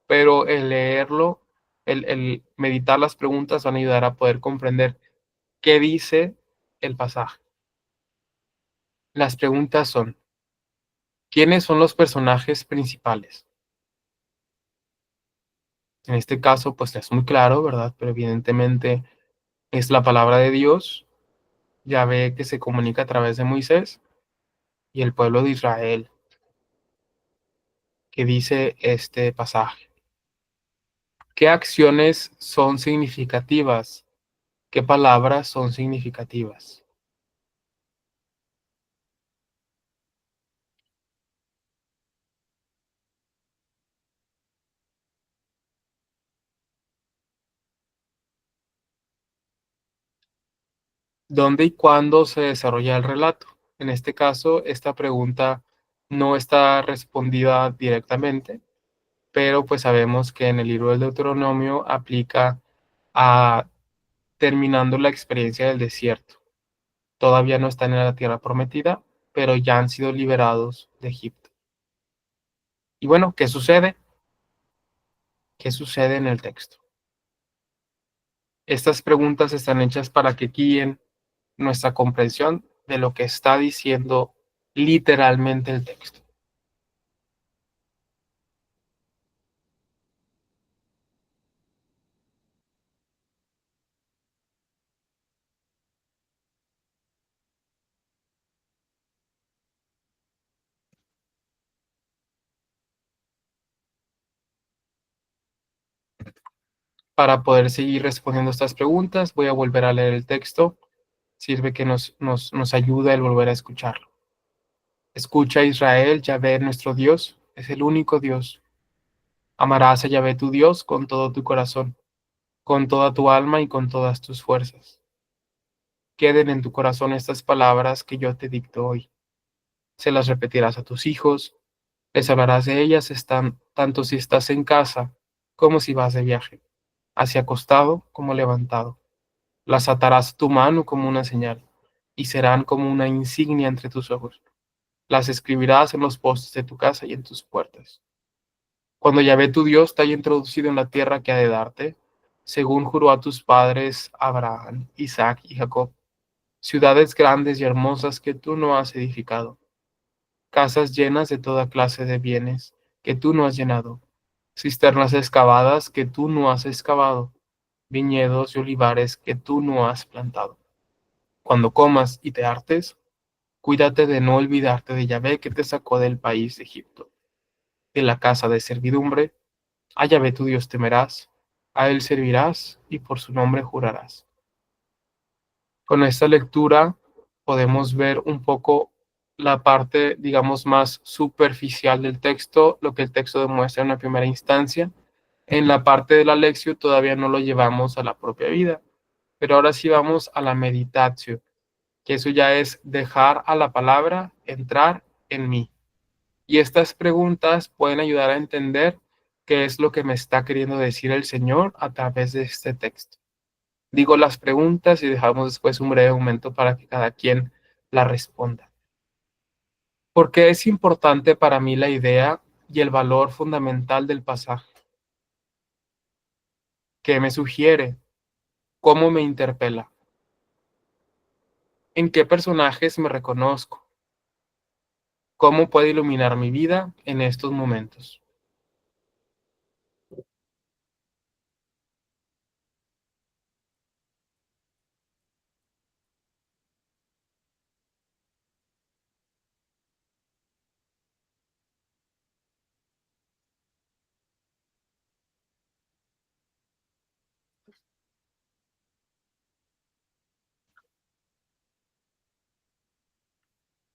Speaker 1: pero el leerlo el meditar las preguntas van a ayudar a poder comprender qué dice el pasaje. Las preguntas son, ¿quiénes son los personajes principales? En este caso, pues es muy claro, ¿verdad? Pero evidentemente es la palabra de Dios, Yahvé que se comunica a través de Moisés y el pueblo de Israel, que dice este pasaje. ¿Qué acciones son significativas? ¿Qué palabras son significativas? ¿Dónde y cuándo se desarrolla el relato? En este caso, esta pregunta no está respondida directamente, pero pues sabemos que en el libro del Deuteronomio aplica a terminando la experiencia del desierto. Todavía no están en la tierra prometida, pero ya han sido liberados de Egipto. Y bueno, ¿qué sucede? ¿Qué sucede en el texto? Estas preguntas están hechas para que guíen nuestra comprensión de lo que está diciendo literalmente el texto. Para poder seguir respondiendo estas preguntas, voy a volver a leer el texto. Sirve que nos ayuda el volver a escucharlo. Escucha Israel, Yahvé nuestro Dios, es el único Dios. Amarás a Yahvé tu Dios con todo tu corazón, con toda tu alma y con todas tus fuerzas. Queden en tu corazón estas palabras que yo te dicto hoy. Se las repetirás a tus hijos, les hablarás de ellas tanto si estás en casa como si vas de viaje, hacia acostado como levantado. Las atarás a tu mano como una señal, y serán como una insignia entre tus ojos. Las escribirás en los postes de tu casa y en tus puertas. Cuando Yahvé tu Dios te haya introducido en la tierra que ha de darte, según juró a tus padres Abraham, Isaac y Jacob, ciudades grandes y hermosas que tú no has edificado, casas llenas de toda clase de bienes que tú no has llenado, cisternas excavadas que tú no has excavado, viñedos y olivares que tú no has plantado. Cuando comas y te hartes, cuídate de no olvidarte de Yahvé que te sacó del país de Egipto, de la casa de servidumbre. A Yahvé tu Dios temerás, a él servirás y por su nombre jurarás. Con esta lectura podemos ver un poco la parte, digamos, más superficial del texto, lo que el texto demuestra en la primera instancia. En la parte de la lección todavía no lo llevamos a la propia vida, pero ahora sí vamos a la meditatio, que eso ya es dejar a la palabra entrar en mí. Y estas preguntas pueden ayudar a entender qué es lo que me está queriendo decir el Señor a través de este texto. Digo las preguntas y dejamos después un breve momento para que cada quien la responda. ¿Por qué es importante para mí la idea y el valor fundamental del pasaje? ¿Qué me sugiere? ¿Cómo me interpela? ¿En qué personajes me reconozco? ¿Cómo puede iluminar mi vida en estos momentos?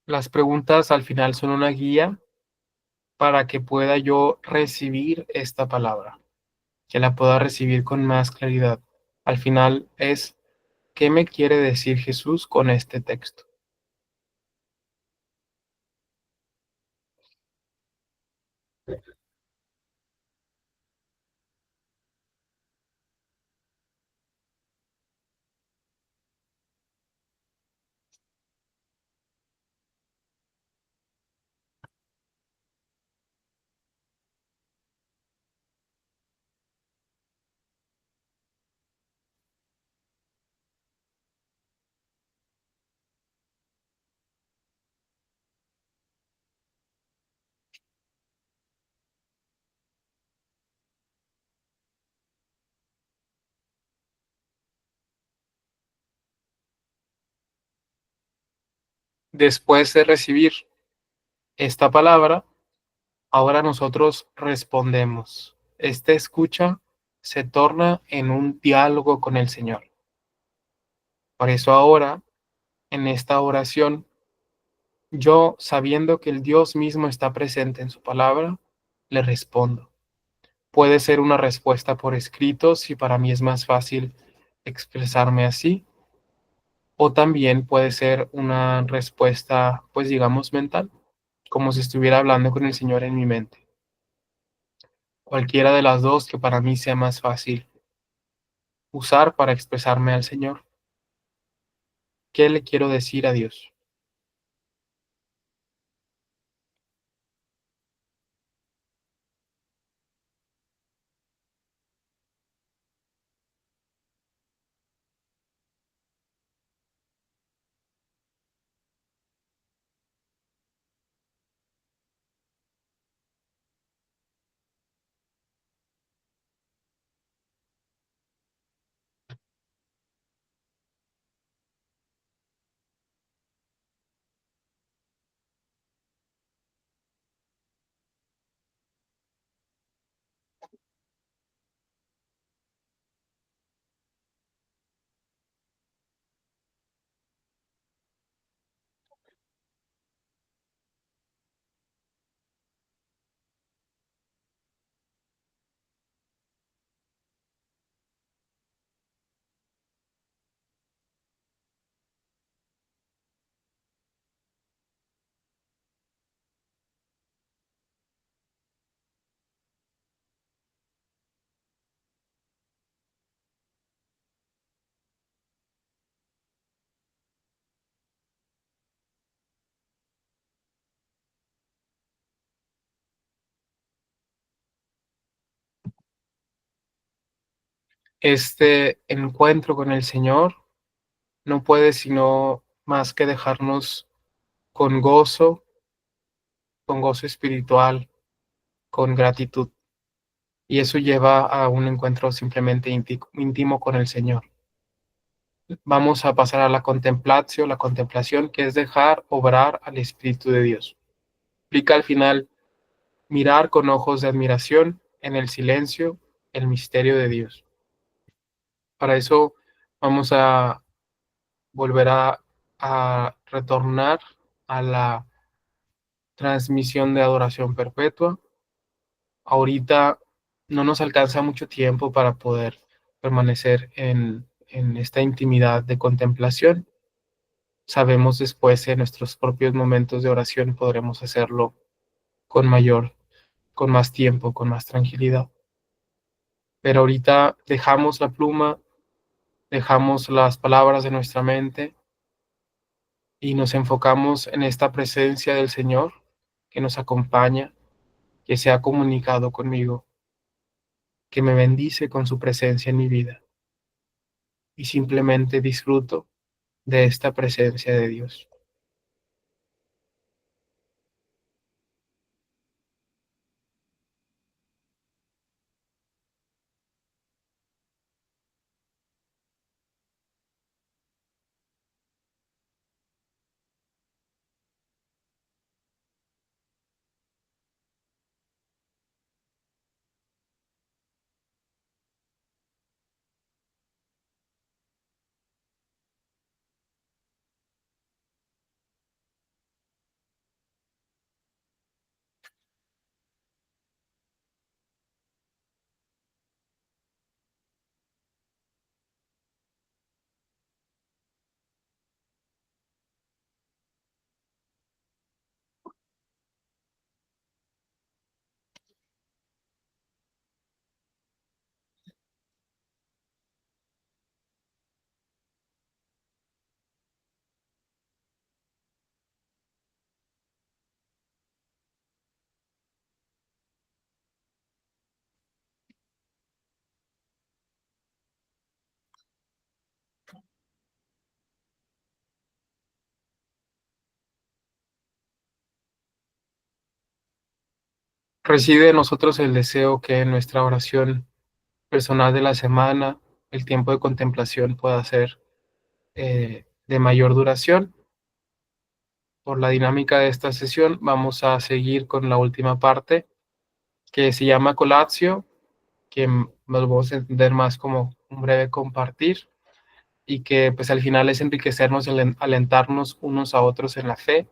Speaker 1: Las preguntas al final son una guía para que pueda yo recibir esta palabra, que la pueda recibir con más claridad. Al final es, ¿qué me quiere decir Jesús con este texto? Después de recibir esta palabra, ahora nosotros respondemos. Esta escucha se torna en un diálogo con el Señor. Por eso ahora, en esta oración, yo, sabiendo que el Dios mismo está presente en su palabra, le respondo. Puede ser una respuesta por escrito si para mí es más fácil expresarme así, o también puede ser una respuesta, pues digamos, mental, como si estuviera hablando con el Señor en mi mente. Cualquiera de las dos que para mí sea más fácil usar para expresarme al Señor. ¿Qué le quiero decir a Dios? Este encuentro con el Señor no puede sino más que dejarnos con gozo espiritual, con gratitud. Y eso lleva a un encuentro simplemente íntimo con el Señor. Vamos a pasar a la contemplación, que es dejar obrar al Espíritu de Dios. Implica al final mirar con ojos de admiración en el silencio el misterio de Dios. Para eso vamos a volver a retornar a la transmisión de adoración perpetua. Ahorita no nos alcanza mucho tiempo para poder permanecer en esta intimidad de contemplación. Sabemos después en nuestros propios momentos de oración podremos hacerlo con con más tiempo, con más tranquilidad. Pero ahorita dejamos la pluma, dejamos las palabras de nuestra mente y nos enfocamos en esta presencia del Señor que nos acompaña, que se ha comunicado conmigo, que me bendice con su presencia en mi vida, y simplemente disfruto de esta presencia de Dios. Reside en nosotros el deseo que en nuestra oración personal de la semana, el tiempo de contemplación pueda ser de mayor duración. por la dinámica de esta sesión, vamos a seguir con la última parte que se llama colatio, que nos vamos a entender más como un breve compartir y que pues al final es enriquecernos, alentarnos unos a otros en la fe.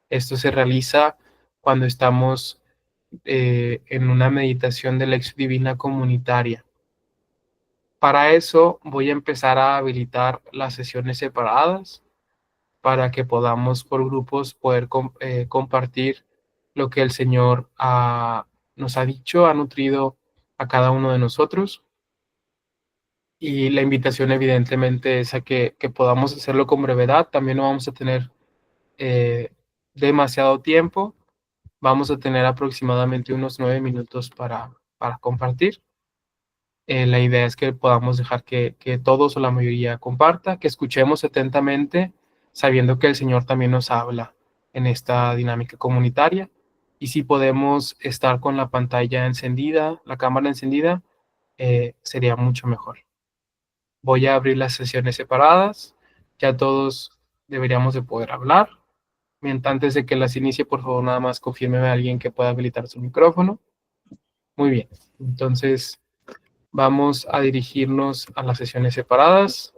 Speaker 1: Esto se realiza cuando estamos en una meditación de lección divina comunitaria. Para eso voy a empezar a habilitar las sesiones separadas para que podamos por grupos poder compartir lo que el Señor nos ha dicho, ha nutrido a cada uno de nosotros. Y la invitación evidentemente es a que podamos hacerlo con brevedad. También no vamos a tener eh, demasiado tiempo. Vamos a tener aproximadamente unos 9 minutos para compartir. La idea es que podamos dejar que todos o la mayoría comparta, que escuchemos atentamente, sabiendo que el Señor también nos habla en esta dinámica comunitaria. Y si podemos estar con la pantalla encendida, la cámara encendida, sería mucho mejor. Voy a abrir las sesiones separadas. Ya todos deberíamos de poder hablar. Mientras antes de que las inicie, por favor, nada más confírmeme a alguien que pueda habilitar su micrófono. Muy bien. Entonces, vamos a dirigirnos a las sesiones separadas.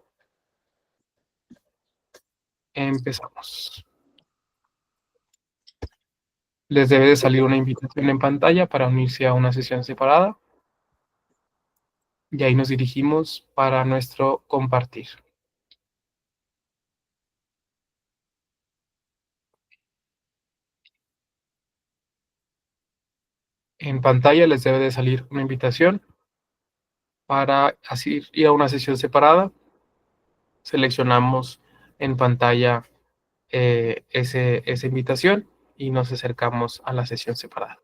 Speaker 1: Empezamos. Les debe de salir una invitación en pantalla para unirse a una sesión separada. Y ahí nos dirigimos para nuestro compartir. En pantalla les debe de salir una invitación para así ir a una sesión separada. Seleccionamos en pantalla esa invitación y nos acercamos a la sesión separada.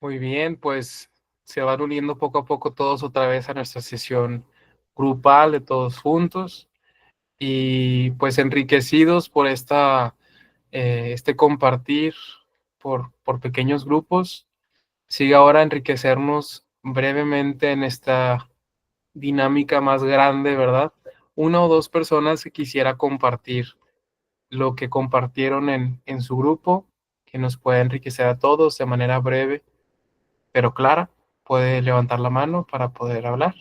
Speaker 1: Muy bien, pues se van uniendo poco a poco todos otra vez a nuestra sesión grupal de todos juntos y pues enriquecidos por este compartir por pequeños grupos. Sigue ahora enriquecernos brevemente en esta dinámica más grande, ¿verdad? Una o dos personas que quisiera compartir lo que compartieron en su grupo, que nos puede enriquecer a todos de manera breve, pero clara. Puede levantar la mano para poder hablar.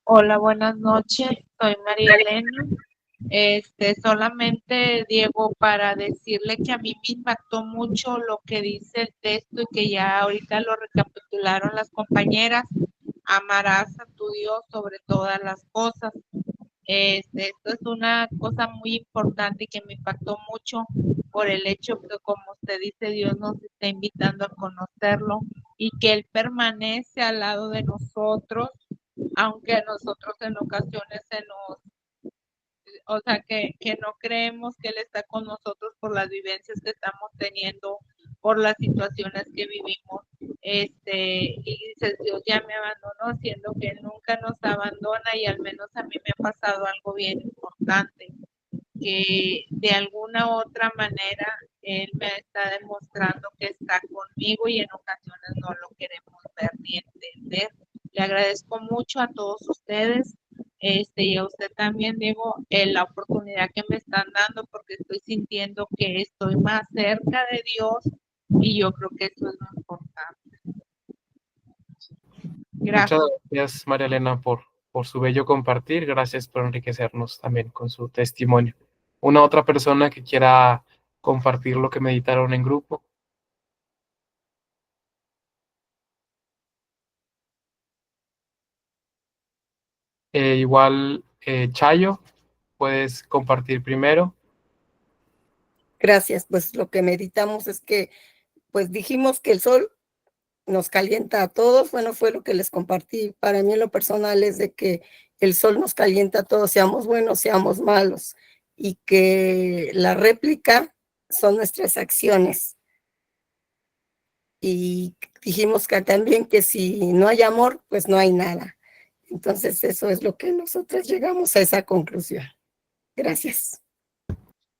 Speaker 4: Hola, buenas noches. Soy María Elena. Solamente, Diego, para decirle que a mí me impactó mucho lo que dice el texto y que ya ahorita lo recapitularon las compañeras. Amarás a tu Dios sobre todas las cosas. Esto es una cosa muy importante y que me impactó mucho por el hecho que, como usted dice, Dios nos está invitando a conocerlo y que Él permanece al lado de nosotros, aunque a nosotros en ocasiones o sea, que no creemos que Él está con nosotros por las vivencias que estamos teniendo, por las situaciones que vivimos. Y dices, Dios ya me abandonó, siendo que Él nunca nos abandona, y al menos a mí me ha pasado algo bien importante, que de alguna u otra manera Él me está demostrando que está conmigo y en ocasiones no lo queremos ver ni entender. Le agradezco mucho a todos ustedes, y a usted también, Diego, la oportunidad que me están dando, porque estoy sintiendo que estoy más cerca de Dios y yo creo que eso es lo importante. Gracias.
Speaker 1: Muchas gracias, María Elena, por su bello compartir. Gracias por enriquecernos también con su testimonio. ¿Una otra persona que quiera compartir lo que meditaron en grupo? Igual, Chayo, puedes compartir primero.
Speaker 5: Gracias, pues lo que meditamos es que, pues dijimos que el sol nos calienta a todos. Bueno, fue lo que les compartí. Para mí en lo personal es de que el sol nos calienta a todos, seamos buenos, seamos malos, y que la réplica son nuestras acciones. Y dijimos que también que si no hay amor, pues no hay nada. Entonces eso es lo que nosotros llegamos a esa conclusión. Gracias.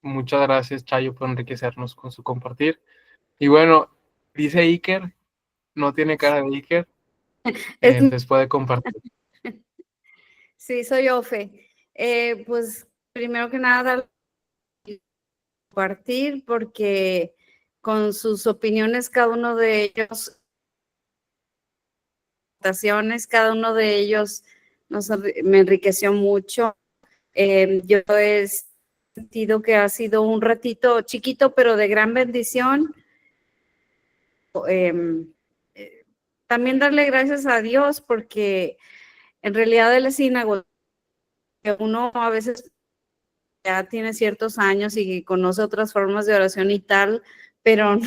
Speaker 1: Muchas gracias, Chayo, por enriquecernos con su compartir. Y bueno, dice Iker, no tiene cara de Iker, entonces puede compartir.
Speaker 6: Sí, soy Ofe. Pues primero que nada, compartir porque con sus opiniones, cada uno de ellos, cada uno de ellos me enriqueció mucho. Yo he sentido que ha sido un ratito chiquito, pero de gran bendición. También darle gracias a Dios porque en realidad Él es inagotable. Uno a veces ya tiene ciertos años y conoce otras formas de oración y tal, pero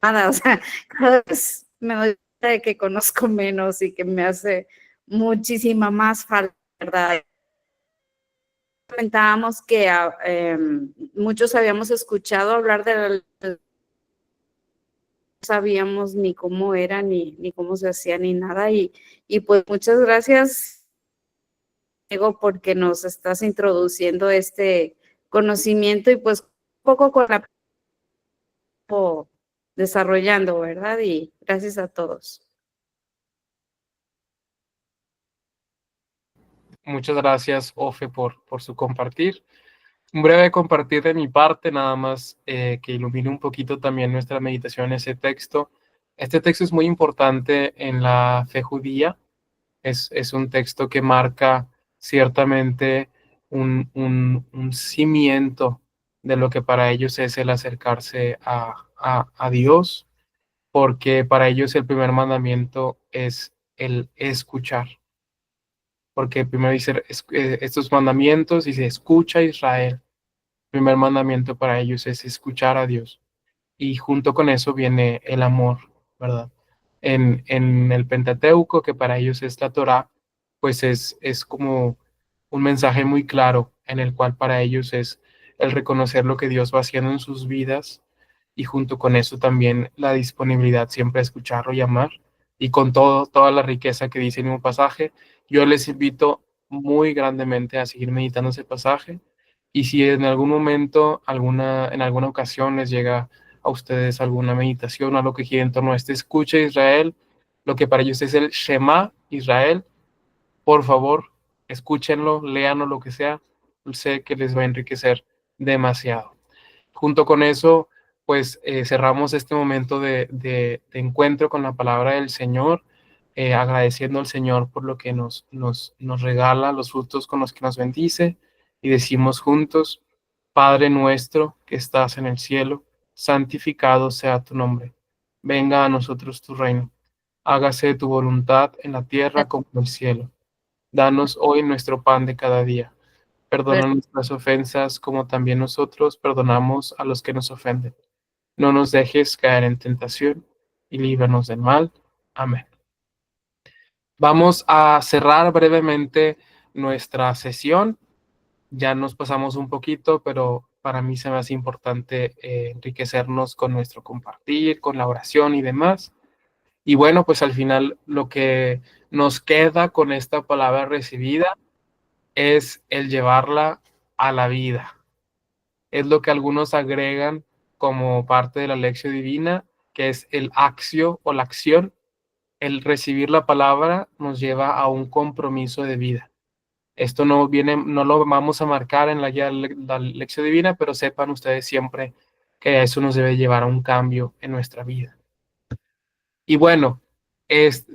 Speaker 6: nada, o sea, cada vez me doy cuenta de que conozco menos y que me hace muchísima más falta, ¿verdad? Comentábamos que muchos habíamos escuchado hablar de no sabíamos ni cómo era, ni cómo se hacía, ni nada, y pues muchas gracias, Diego, porque nos estás introduciendo este conocimiento y pues un poco con la desarrollando, ¿verdad? Y gracias a todos.
Speaker 1: Muchas gracias, Ofe, por su compartir. Un breve compartir de mi parte, nada más que ilumine un poquito también nuestra meditación en ese texto. Este texto es muy importante en la fe judía. Es un texto que marca ciertamente un cimiento de lo que para ellos es el acercarse a Dios, porque para ellos el primer mandamiento es el escuchar. Porque primero dice estos mandamientos y se escucha a Israel. El primer mandamiento para ellos es escuchar a Dios. Y junto con eso viene el amor, ¿verdad? En el Pentateuco, que para ellos es la Torá, pues es como un mensaje muy claro en el cual para ellos es el reconocer lo que Dios va haciendo en sus vidas y junto con eso también la disponibilidad siempre a escucharlo y amar, y con toda la riqueza que dice en un pasaje. Yo les invito muy grandemente a seguir meditando ese pasaje, y si en algún momento, en alguna ocasión les llega a ustedes alguna meditación o algo que gira en torno a este escucha Israel, lo que para ellos es el Shema Israel, por favor, escúchenlo, léanlo, lo que sea, sé que les va a enriquecer demasiado. Junto con eso, pues cerramos este momento de encuentro con la palabra del Señor, agradeciendo al Señor por lo que nos regala, los frutos con los que nos bendice, y decimos juntos: Padre nuestro que estás en el cielo, santificado sea tu nombre. Venga a nosotros tu reino. Hágase tu voluntad en la tierra como en el cielo. Danos hoy nuestro pan de cada día. Perdona nuestras ofensas como también nosotros perdonamos a los que nos ofenden. No nos dejes caer en tentación y líbranos del mal. Amén. Vamos a cerrar brevemente nuestra sesión. Ya nos pasamos un poquito, pero para mí se me hace importante enriquecernos con nuestro compartir, con la oración y demás. Y bueno, pues al final lo que nos queda con esta palabra recibida es el llevarla a la vida. Es lo que algunos agregan como parte de la lección divina, que es el accio o la acción. El recibir la palabra nos lleva a un compromiso de vida. Esto no lo vamos a marcar en la lección divina, pero sepan ustedes siempre que eso nos debe llevar a un cambio en nuestra vida. Y bueno,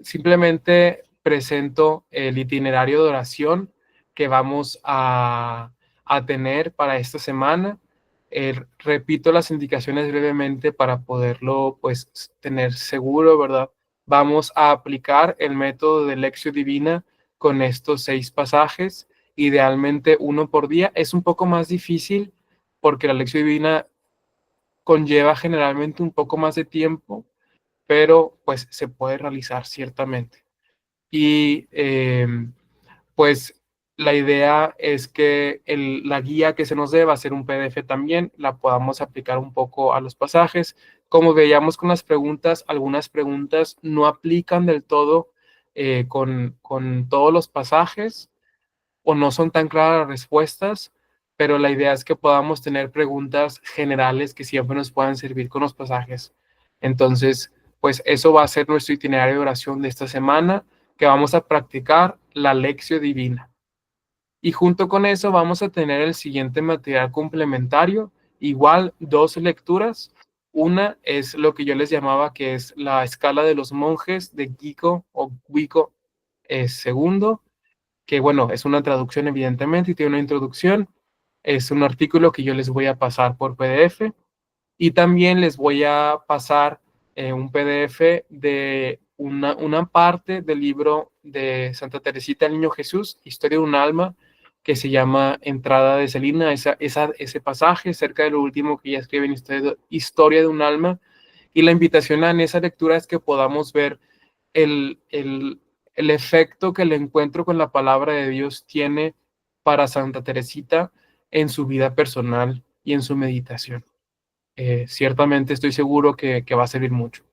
Speaker 1: simplemente presento el itinerario de oración que vamos a tener para esta semana. Repito las indicaciones brevemente para poderlo pues tener seguro, ¿verdad? Vamos a aplicar el método de lección divina con estos 6 pasajes, idealmente uno por día. Es un poco más difícil porque la lección divina conlleva generalmente un poco más de tiempo, pero pues se puede realizar ciertamente. Y pues la idea es que la guía que se nos dé va a ser un PDF también, la podamos aplicar un poco a los pasajes. Como veíamos con las preguntas, algunas preguntas no aplican del todo con todos los pasajes, o no son tan claras las respuestas, pero la idea es que podamos tener preguntas generales que siempre nos puedan servir con los pasajes. Entonces, pues eso va a ser nuestro itinerario de oración de esta semana, que vamos a practicar la lección divina. Y junto con eso vamos a tener el siguiente material complementario, igual 2 lecturas. Una es lo que yo les llamaba, que es la escala de los monjes de Guico o Guico segundo, que bueno, es una traducción evidentemente y tiene una introducción. Es un artículo que yo les voy a pasar por PDF, y también les voy a pasar un PDF de una parte del libro de Santa Teresita del Niño Jesús, Historia de un alma, que se llama Entrada de Celina, ese pasaje cerca de lo último que ella escribe en Historia de un alma. Y la invitación en esa lectura es que podamos ver el efecto que el encuentro con la palabra de Dios tiene para Santa Teresita en su vida personal y en su meditación. Ciertamente estoy seguro que va a servir mucho.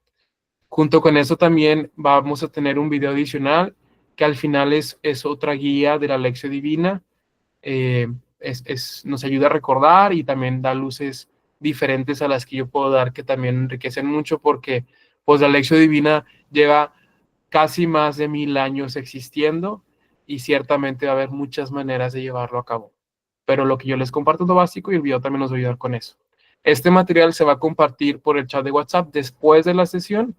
Speaker 1: Junto con eso también vamos a tener un video adicional que al final es otra guía de la lección divina. Nos ayuda a recordar y también da luces diferentes a las que yo puedo dar, que también enriquecen mucho, porque pues la lección divina lleva casi más de 1000 años existiendo, y ciertamente va a haber muchas maneras de llevarlo a cabo. Pero lo que yo les comparto es lo básico, y el video también nos va a ayudar con eso. Este material se va a compartir por el chat de WhatsApp después de la sesión,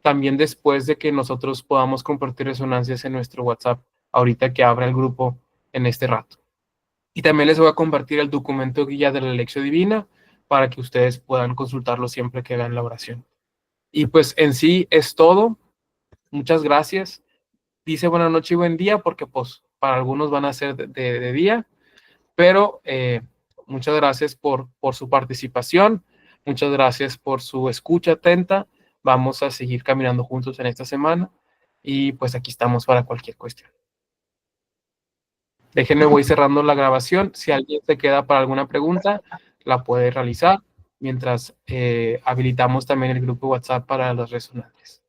Speaker 1: también después de que nosotros podamos compartir resonancias en nuestro WhatsApp, ahorita que abra el grupo en este rato. Y también les voy a compartir el documento guía de la lección divina para que ustedes puedan consultarlo siempre que hagan la oración. Y pues en sí es todo. Muchas gracias. Dice buena noche y buen día porque pues para algunos van a ser de día, pero muchas gracias por su participación, muchas gracias por su escucha atenta. Vamos a seguir caminando juntos en esta semana, y pues aquí estamos para cualquier cuestión. Déjenme, voy cerrando la grabación. Si alguien se queda para alguna pregunta, la puede realizar. mientras habilitamos también el grupo WhatsApp para los resonantes.